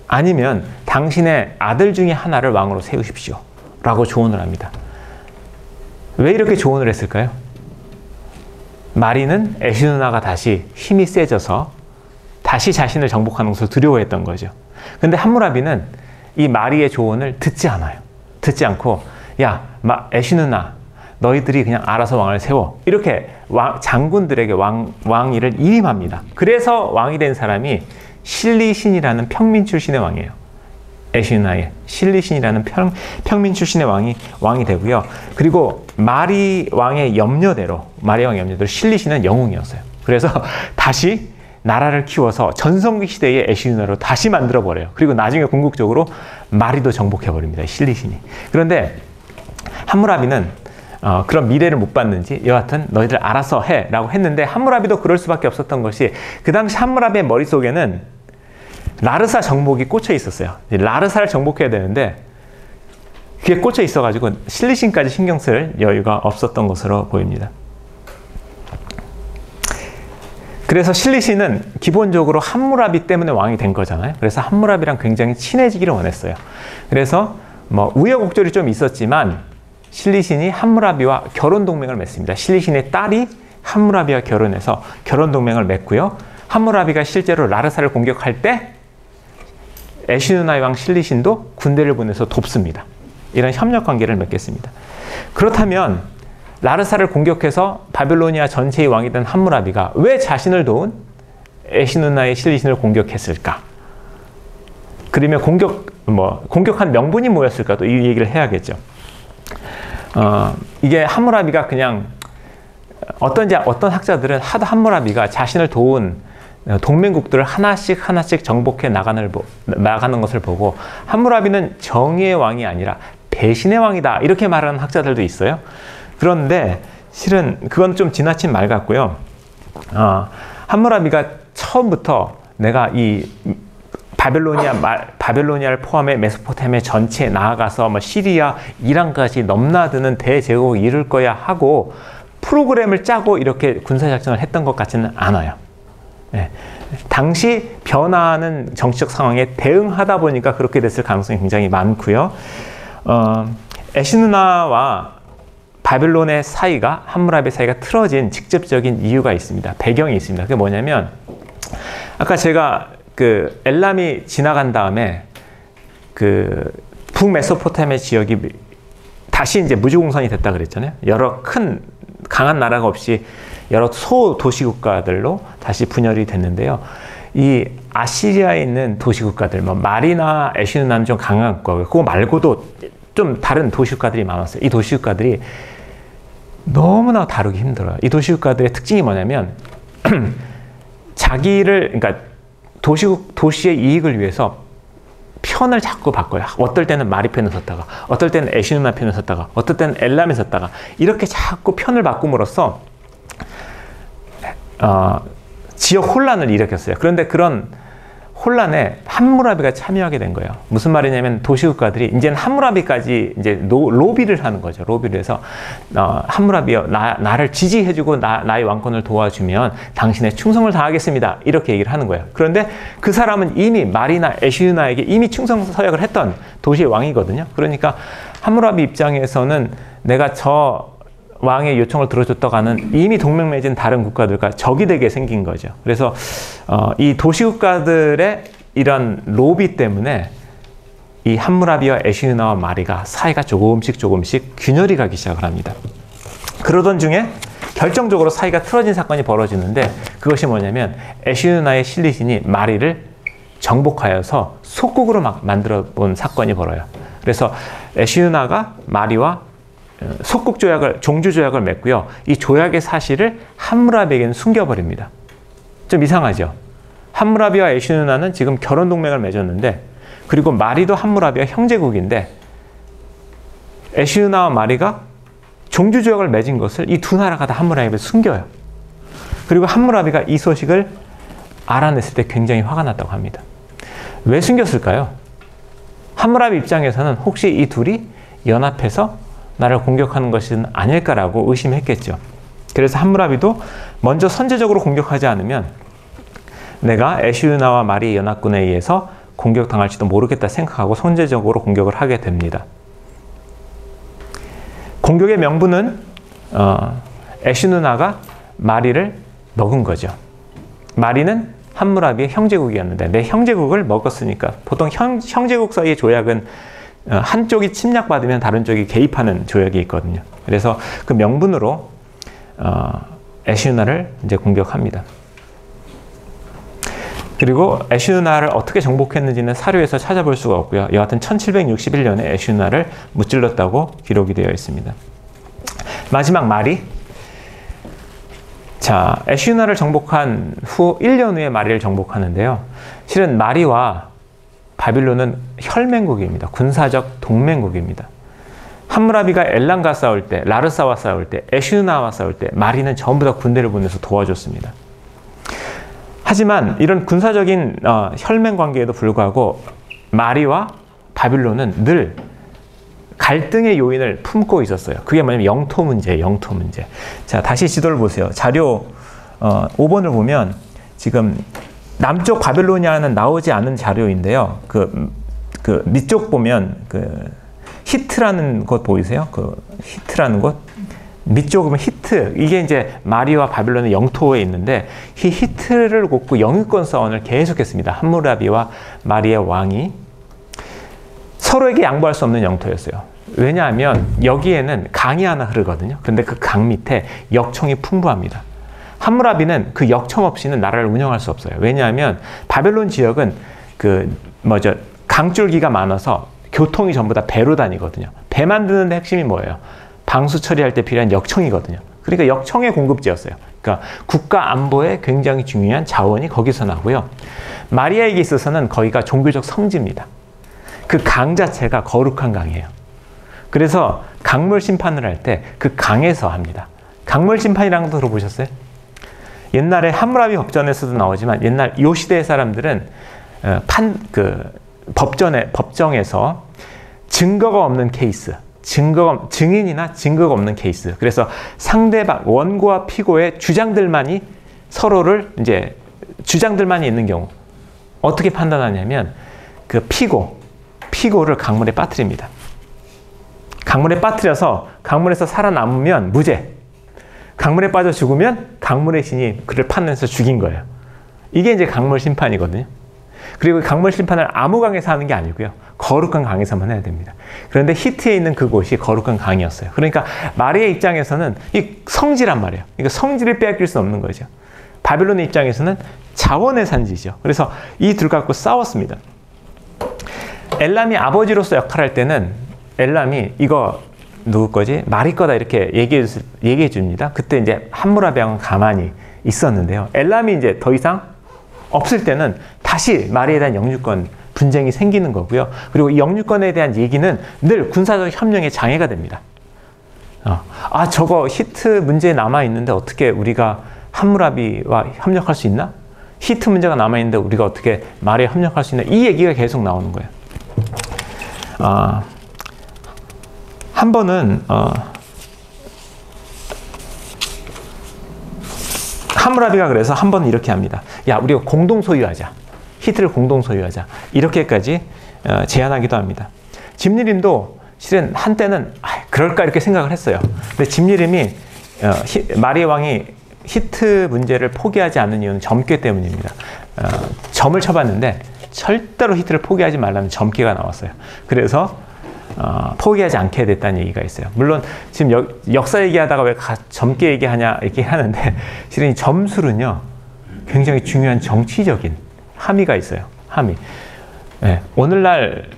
아니면 당신의 아들 중에 하나를 왕으로 세우십시오 라고 조언을 합니다. 왜 이렇게 조언을 했을까요? 마리는 에슈누나가 다시 힘이 세져서 다시 자신을 정복하는 것을 두려워했던 거죠. 근데 함무라비는 이 마리의 조언을 듣지 않아요. 듣지 않고, 야, 에슈누나, 너희들이 그냥 알아서 왕을 세워. 이렇게 장군들에게 왕위를 위임합니다. 그래서 왕이 된 사람이 실리신이라는 평민 출신의 왕이에요. 에슈누나의 실리신이라는 평민 출신의 왕이 되고요. 그리고 마리 왕의 염려대로 실리신은 영웅이었어요. 그래서 다시 나라를 키워서 전성기 시대의 에슈누나로 다시 만들어버려요. 그리고 나중에 궁극적으로 마리도 정복해버립니다. 실리신이. 그런데 함무라비는 그런 미래를 못 봤는지 여하튼 너희들 알아서 해 라고 했는데, 함무라비도 그럴 수밖에 없었던 것이, 그 당시 함무라비의 머릿속에는 라르사 정복이 꽂혀 있었어요. 라르사를 정복해야 되는데 그게 꽂혀 있어가지고 실리신까지 신경 쓸 여유가 없었던 것으로 보입니다. 그래서 실리신은 기본적으로 함무라비 때문에 왕이 된 거잖아요. 그래서 함무라비랑 굉장히 친해지기를 원했어요. 그래서 뭐 우여곡절이 좀 있었지만 실리신이 함무라비와 결혼 동맹을 맺습니다. 실리신의 딸이 함무라비와 결혼해서 결혼 동맹을 맺고요. 함무라비가 실제로 라르사를 공격할 때 에슈누나의 왕 실리신도 군대를 보내서 돕습니다. 이런 협력 관계를 맺겠습니다. 그렇다면 라르사를 공격해서 바빌로니아 전체의 왕이 된 함무라비가 왜 자신을 도운 에슈누나의 실리신을 공격했을까? 그러면 공격한 명분이 뭐였을까도 이 얘기를 해야겠죠. 이게 함무라비가 그냥 어떤 학자들은 하도 함무라비가 자신을 도운 동맹국들을 하나씩 정복해 나가는 것을 보고 함무라비는 정의의 왕이 아니라 배신의 왕이다 이렇게 말하는 학자들도 있어요. 그런데 실은 그건 좀 지나친 말 같고요. 함무라비가 처음부터 내가 이 바빌로니아를 포함해 메소포타미아 전체에 나아가서 시리아, 이란까지 넘나드는 대제국을 이룰 거야 하고 프로그램을 짜고 이렇게 군사작전을 했던 것 같지는 않아요. 네. 당시 변화하는 정치적 상황에 대응하다 보니까 그렇게 됐을 가능성이 굉장히 많고요. 에슈누나와 바빌론의 사이가, 함무라비 사이가 틀어진 직접적인 이유가 있습니다. 배경이 있습니다. 그게 뭐냐면 아까 제가 그 엘람이 지나간 다음에 그 북메소포타미아 지역이 다시 이제 무주공산이 됐다 그랬잖아요. 여러 큰 강한 나라가 없이 여러 소도시 국가들로 다시 분열이 됐는데요. 이 아시리아에 있는 도시 국가들, 마리나 에슈누나는 좀 강한 거고요. 그거 말고도 좀 다른 도시 국가들이 많았어요. 이 도시 국가들이 너무나 다루기 힘들어요. 이 도시 국가들의 특징이 뭐냐면 그러니까 도시의 이익을 위해서 편을 자꾸 바꿔요. 어떨 때는 마리 편을 섰다가, 어떨 때는 에슈누나 편을 섰다가, 어떨 때는 엘람에 섰다가, 이렇게 자꾸 편을 바꿈으로써 지역 혼란을 일으켰어요. 그런데 그런 혼란에 함무라비가 참여하게 된 거예요. 무슨 말이냐면 도시국가들이 이제는 함무라비까지 이제 로비를 하는 거죠. 로비를 해서 함무라비여 나를 지지해주고 나의 왕권을 도와주면 당신의 충성을 다하겠습니다. 이렇게 얘기를 하는 거예요. 그런데 그 사람은 이미 말이나 에슈나에게 이미 충성 서약을 했던 도시의 왕이거든요. 그러니까 함무라비 입장에서는 내가 저 왕의 요청을 들어줬다고 하는 이미 동맹 맺은 다른 국가들과 적이 되게 생긴 거죠. 그래서 이 도시국가들의 이런 로비 때문에 이 함무라비와 에슈나와 마리가 사이가 조금씩 균열이 가기 시작을 합니다. 그러던 중에 결정적으로 사이가 틀어진 사건이 벌어지는데 그것이 뭐냐면 에슈나의 실리신이 마리를 정복하여서 속국으로 막 만들어 본 사건이 벌어요. 그래서 에슈나가 마리와 속국 조약을, 종주 조약을 맺고요. 이 조약의 사실을 함무라비에게는 숨겨버립니다. 좀 이상하죠? 함무라비와 에슈나는 지금 결혼 동맹을 맺었는데, 그리고 마리도 함무라비와 형제국인데, 에슈나와 마리가 종주 조약을 맺은 것을 이 두 나라가 다 함무라비에 숨겨요. 그리고 함무라비가 이 소식을 알아냈을 때 굉장히 화가 났다고 합니다. 왜 숨겼을까요? 함무라비 입장에서는 혹시 이 둘이 연합해서 나를 공격하는 것은 아닐까라고 의심했겠죠. 그래서 함무라비도 먼저 선제적으로 공격하지 않으면 내가 에슈나와 마리의 연합군에 의해서 공격당할지도 모르겠다 생각하고 선제적으로 공격을 하게 됩니다. 공격의 명분은 에슈나가 마리를 먹은 거죠. 마리는 함무라비의 형제국이었는데 내 형제국을 먹었으니까, 보통 형제국 사이의 조약은 한쪽이 침략받으면 다른 쪽이 개입하는 조약이 있거든요. 그래서 그 명분으로 에슈나를 이제 공격합니다. 그리고 에슈나를 어떻게 정복했는지는 사료에서 찾아볼 수가 없고요. 여하튼 1761년에 에슈나를 무찔렀다고 기록이 되어 있습니다. 마지막 마리. 자, 에슈나를 정복한 후 1년 후에 마리를 정복하는데요. 실은 마리와 바빌론은 혈맹국입니다. 군사적 동맹국입니다. 함무라비가 엘람과 싸울 때, 라르사와 싸울 때, 에슈나와 싸울 때 마리는 전부 다 군대를 보내서 도와줬습니다. 하지만 이런 군사적인 혈맹 관계에도 불구하고 마리와 바빌론은 늘 갈등의 요인을 품고 있었어요. 그게 뭐냐면 영토 문제예요. 영토 문제. 자, 다시 지도를 보세요. 자료 5번을 보면 지금 남쪽 바빌로니아는 나오지 않은 자료인데요. 그 밑쪽 보면 히트라는 곳 보이세요? 히트라는 곳? 밑쪽 보면 히트. 이게 이제 마리와 바빌론의 영토에 있는데 이 히트를 놓고 영유권 싸움을 계속했습니다. 함무라비와 마리의 왕이 서로에게 양보할 수 없는 영토였어요. 왜냐하면 여기에는 강이 하나 흐르거든요. 그런데 그 강 밑에 역청이 풍부합니다. 함무라비는 그 역청 없이는 나라를 운영할 수 없어요. 왜냐하면 바벨론 지역은 강줄기가 많아서 교통이 전부 다 배로 다니거든요. 배 만드는 데 핵심이 뭐예요? 방수 처리할 때 필요한 역청이거든요. 그러니까 역청의 공급지였어요. 그러니까 국가 안보에 굉장히 중요한 자원이 거기서 나고요. 마리아에게 있어서는 거기가 종교적 성지입니다. 그 강 자체가 거룩한 강이에요. 그래서 강물 심판을 할 때 그 강에서 합니다. 강물 심판이라는 거 들어보셨어요? 옛날에 함무라비 법전에서도 나오지만 옛날 요 시대의 사람들은 법정에서 증거가 없는 케이스, 증인이나 증거가 없는 케이스. 그래서 상대방 원고와 피고의 주장들만이 서로를 이제 주장들만이 있는 경우 어떻게 판단하냐면 그 피고를 강물에 빠뜨립니다. 강물에 빠뜨려서 강물에서 살아남으면 무죄. 강물에 빠져 죽으면 강물의 신이 그를 판단해서 죽인 거예요. 이게 이제 강물 심판이거든요. 그리고 강물 심판을 아무 강에서 하는 게 아니고요. 거룩한 강에서만 해야 됩니다. 그런데 히트에 있는 그곳이 거룩한 강이었어요. 그러니까 마리아의 입장에서는 이 성지란 말이에요. 그러니까 성지를 빼앗길 수 없는 거죠. 바빌론의 입장에서는 자원의 산지죠. 그래서 이 둘 갖고 싸웠습니다. 엘람이 아버지로서 역할할 때는 엘람이 이거 누구 거지? 마리 거다 이렇게 얘기해 줍니다. 그때 이제 함무라비 왕은 가만히 있었는데요. 엘람이 이제 더 이상 없을 때는 다시 마리에 대한 영유권 분쟁이 생기는 거고요. 그리고 이 영유권에 대한 얘기는 늘 군사적 협력의 장애가 됩니다. 저거 히트 문제 남아 있는데 어떻게 우리가 함무라비와 협력할 수 있나? 히트 문제가 남아있는데 우리가 어떻게 말에 협력할 수 있나, 이 얘기가 계속 나오는 거예요. 한 번은 함무라비가 그래서 한 번은 이렇게 합니다. 야, 우리가 공동 소유하자. 히트를 공동 소유하자. 이렇게까지 제안하기도 합니다. 짐리림도 실은 한때는 그럴까 이렇게 생각을 했어요. 근데 짐리림이 마리아 왕이 히트 문제를 포기하지 않는 이유는 점괘 때문입니다. 점을 쳐봤는데 절대로 히트를 포기하지 말라는 점괘가 나왔어요. 그래서 포기하지 않게 됐다는 얘기가 있어요. 물론 지금 역사 얘기하다가 왜 점괘 얘기하냐 이렇게 하는데, 실은 이 점술은요 굉장히 중요한 정치적인 함의가 있어요. 함의. 네, 오늘날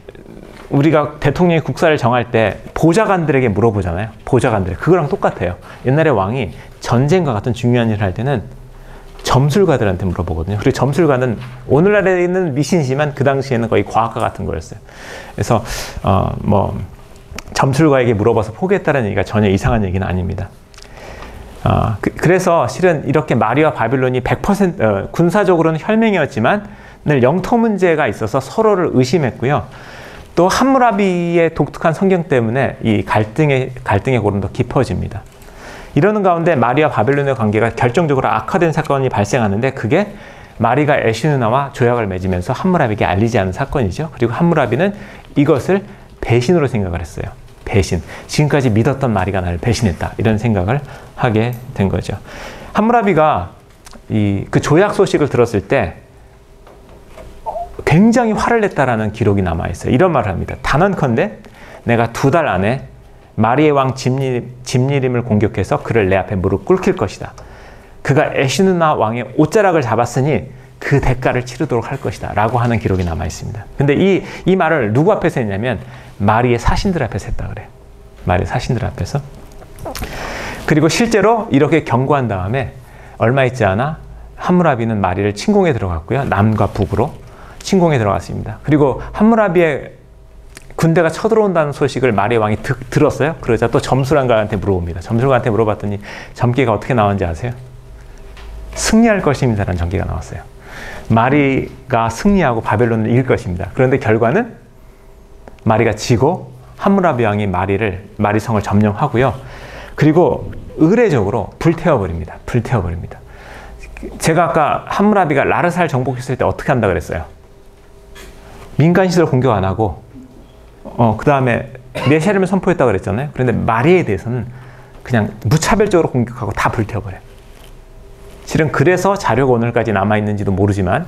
우리가 대통령이 국사를 정할 때 보좌관들에게 물어보잖아요. 보좌관들. 그거랑 똑같아요. 옛날에 왕이 전쟁과 같은 중요한 일을 할 때는 점술가들한테 물어보거든요. 그리고 점술가는 오늘날에 있는 미신이지만 그 당시에는 거의 과학과 같은 거였어요. 그래서 점술가에게 물어봐서 포기했다는 얘기가 전혀 이상한 얘기는 아닙니다. 그래서 실은 이렇게 마리아와 바빌론이 100% 군사적으로는 혈맹이었지만 늘 영토 문제가 있어서 서로를 의심했고요. 또 함무라비의 독특한 성경 때문에 이 갈등의 고름도 더 깊어집니다. 이러는 가운데 마리아 바빌론의 관계가 결정적으로 악화된 사건이 발생하는데, 그게 마리가 에시누나와 조약을 맺으면서 함무라비에게 알리지 않은 사건이죠. 그리고 함무라비는 이것을 배신으로 생각을 했어요. 배신. 지금까지 믿었던 마리가 나를 배신했다. 이런 생각을 하게 된 거죠. 함무라비가 그 조약 소식을 들었을 때 굉장히 화를 냈다라는 기록이 남아있어요. 이런 말을 합니다. 단언컨대 내가 2달 안에 마리의 왕 짐리림을 공격해서 그를 내 앞에 무릎 꿇힐 것이다. 그가 에시누나 왕의 옷자락을 잡았으니 그 대가를 치르도록 할 것이다. 라고 하는 기록이 남아있습니다. 근데 이 말을 누구 앞에서 했냐면 마리의 사신들 앞에서 했다 그래요. 마리의 사신들 앞에서. 그리고 실제로 이렇게 경고한 다음에 얼마 있지 않아 함무라비는 마리를 침공에 들어갔고요. 남과 북으로 침공에 들어갔습니다. 그리고 함무라비의 군대가 쳐들어온다는 소식을 마리아 왕이 들었어요. 그러자 또 점술관한테 물어봅니다. 점술관한테 물어봤더니 점괘가 어떻게 나왔는지 아세요? 승리할 것입니다라는 점괘가 나왔어요. 마리가 승리하고 바벨론을 이길 것입니다. 그런데 결과는 마리가 지고 함무라비 왕이 마리성을 점령하고요. 그리고 의례적으로 불태워버립니다. 불태워버립니다. 제가 아까 함무라비가 라르사를 정복했을 때 어떻게 한다 그랬어요? 민간시설 공격 안 하고 그 다음에 메시아를 선포했다고 그랬잖아요. 그런데 마리아에 대해서는 그냥 무차별적으로 공격하고 다 불태워버려요. 실은 그래서 자료가 오늘까지 남아있는지도 모르지만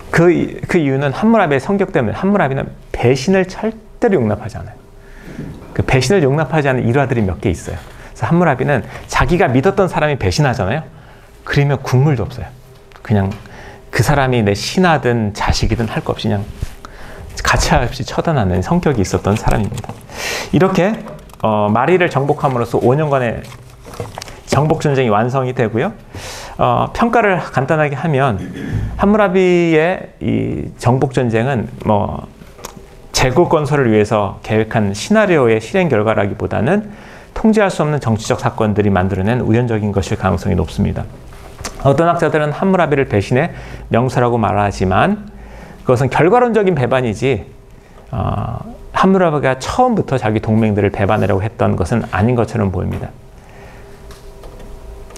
그 이유는 함무라비의 성격 때문에. 함무라비는 배신을 절대로 용납하지 않아요. 그 배신을 용납하지 않는 일화들이 몇 개 있어요. 그래서 함무라비는 자기가 믿었던 사람이 배신하잖아요. 그러면 국물도 없어요. 그냥 그 사람이 내 신하든 자식이든 할 거 없이 그냥 가차 없이 처단하는 성격이 있었던 사람입니다. 이렇게 마리를 정복함으로써 5년간의 정복전쟁이 완성이 되고요. 평가를 간단하게 하면 함무라비의 이 정복전쟁은 제국 건설을 위해서 계획한 시나리오의 실행 결과라기보다는 통제할 수 없는 정치적 사건들이 만들어낸 우연적인 것일 가능성이 높습니다. 어떤 학자들은 함무라비를 배신의 명사라고 말하지만 그것은 결과론적인 배반이지 함무라비가 처음부터 자기 동맹들을 배반하려고 했던 것은 아닌 것처럼 보입니다.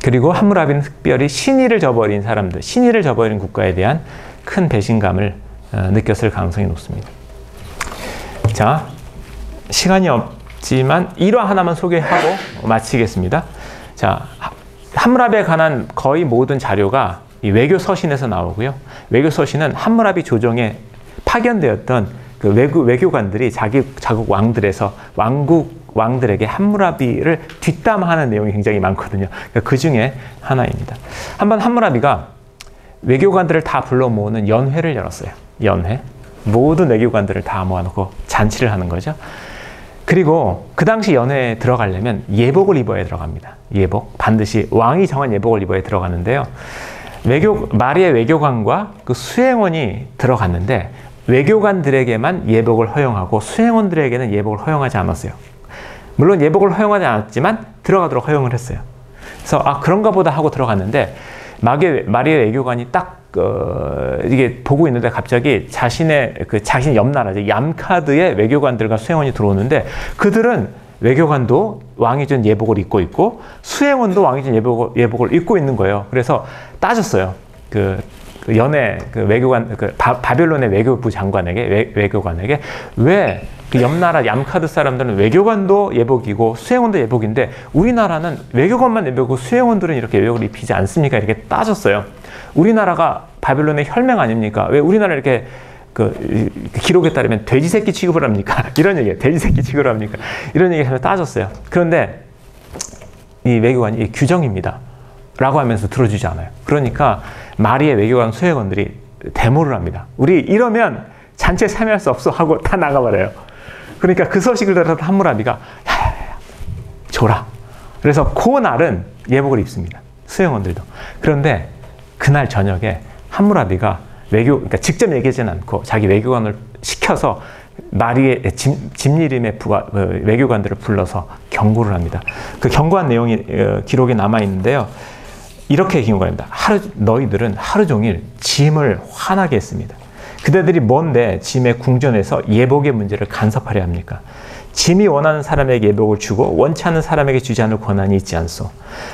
그리고 함무라비는 특별히 신의를 저버린 사람들, 신의를 저버린 국가에 대한 큰 배신감을 느꼈을 가능성이 높습니다. 자, 시간이 없지만 1화 하나만 소개하고 마치겠습니다. 자, 함무라비에 관한 거의 모든 자료가 이 외교서신에서 나오고요. 외교서신은 함무라비 조정에 파견되었던 그 외교관들이 자국 왕들에서 왕들에게 함무라비를 뒷담화하는 내용이 굉장히 많거든요. 그 중에 하나입니다. 한번 함무라비가 외교관들을 다 불러 모으는 연회를 열었어요. 연회. 모든 외교관들을 다 모아놓고 잔치를 하는 거죠. 그리고 그 당시 연회에 들어가려면 예복을 입어야 들어갑니다. 예복. 반드시 왕이 정한 예복을 입어야 들어가는데요. 마리아의 외교관과 그 수행원이 들어갔는데 외교관들에게만 예복을 허용하고 수행원들에게는 예복을 허용하지 않았어요. 물론 예복을 허용하지 않았지만 들어가도록 허용을 했어요. 그래서 그런가 보다 하고 들어갔는데 마리아 외교관이 딱 이게 보고 있는데 갑자기 자신의 자신 옆 나라 얌카드의 외교관들과 수행원이 들어오는데 그들은 외교관도 왕이 준 예복을 입고 있고 수행원도 왕이 준 예복을 입고 있는 거예요. 그래서 따졌어요. 외교관 바벨론의 외교부 장관에게 외교관에게 왜 그 옆 나라 얌카드 사람들은 외교관도 예복이고 수행원도 예복인데 우리나라는 외교관만 예복이고 수행원들은 이렇게 예복을 입히지 않습니까? 이렇게 따졌어요. 우리나라가 바벨론의 혈맹 아닙니까? 왜 우리나라 이렇게 기록에 따르면 돼지 새끼 취급을 합니까? 이런 얘기예요. 돼지 새끼 취급을 합니까? 이런 얘기를 하면서 따졌어요. 그런데 이 외교관이 이 규정입니다. 라고 하면서 들어주지 않아요. 그러니까 마리의 외교관 수행원들이 데모를 합니다. 우리 이러면 잔치에 참여할 수 없어 하고 다 나가버려요. 그러니까 그 소식을 들어서 함무라비가 야야야 줘라. 그래서 그날은 예복을 입습니다. 수행원들도. 그런데 그날 저녁에 함무라비가 그러니까 직접 얘기하지는 않고 자기 외교관을 시켜서 마리의 짐리림의 외교관들을 불러서 경고를 합니다. 그 경고한 내용이 기록에 남아 있는데요. 이렇게 경고합니다. 너희들은 하루 종일 짐을 화나게 했습니다. 그대들이 뭔데 짐의 궁전에서 예복의 문제를 간섭하려 합니까? 짐이 원하는 사람에게 예복을 주고 원치 않는 사람에게 주지 않을 권한이 있지 않소.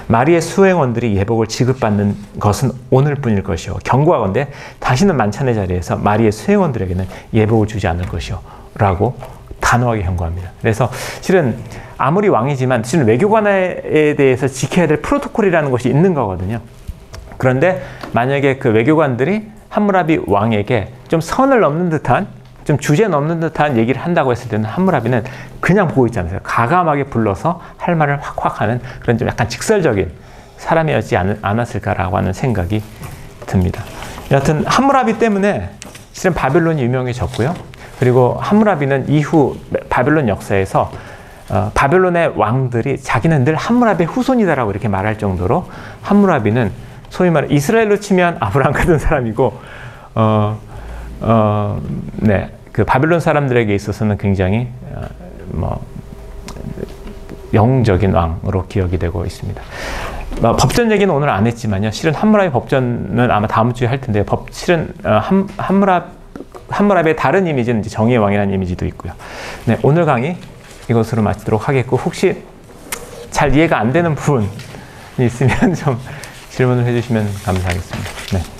마리의 수행원들이 예복을 지급받는 것은 오늘뿐일 것이요. 경고하건대 다시는 만찬의 자리에서 마리의 수행원들에게는 예복을 주지 않을 것이요. 라고 단호하게 경고합니다. 그래서 실은 아무리 왕이지만 실은 외교관에 대해서 지켜야 될 프로토콜이라는 것이 있는 거거든요. 그런데 만약에 그 외교관들이 함무라비 왕에게 좀 선을 넘는 듯한 좀 주제 넘는 듯한 얘기를 한다고 했을 때는 함무라비는 그냥 보고 있지 않으세요. 가감하게 불러서 할 말을 확확 하는 그런 좀 약간 직설적인 사람이었지 않았을까라고 하는 생각이 듭니다. 여하튼 함무라비 때문에 실은 바벨론이 유명해졌고요. 그리고 함무라비는 이후 바벨론 역사에서 바벨론의 왕들이 자기는 늘 함무라비의 후손이다라고 이렇게 말할 정도로 함무라비는 소위 말해 이스라엘로 치면 아브라함 같은 사람이고 그 바벨론 사람들에게 있어서는 굉장히 영웅적인 왕으로 기억이 되고 있습니다. 법전 얘기는 오늘 안 했지만요. 실은 함무라비 법전은 아마 다음 주에 할 텐데요. 실은 함무라비의 다른 이미지는 이제 정의의 왕이라는 이미지도 있고요. 네, 오늘 강의 이것으로 마치도록 하겠고 혹시 잘 이해가 안 되는 부분이 있으면 좀 질문을 해주시면 감사하겠습니다. 네.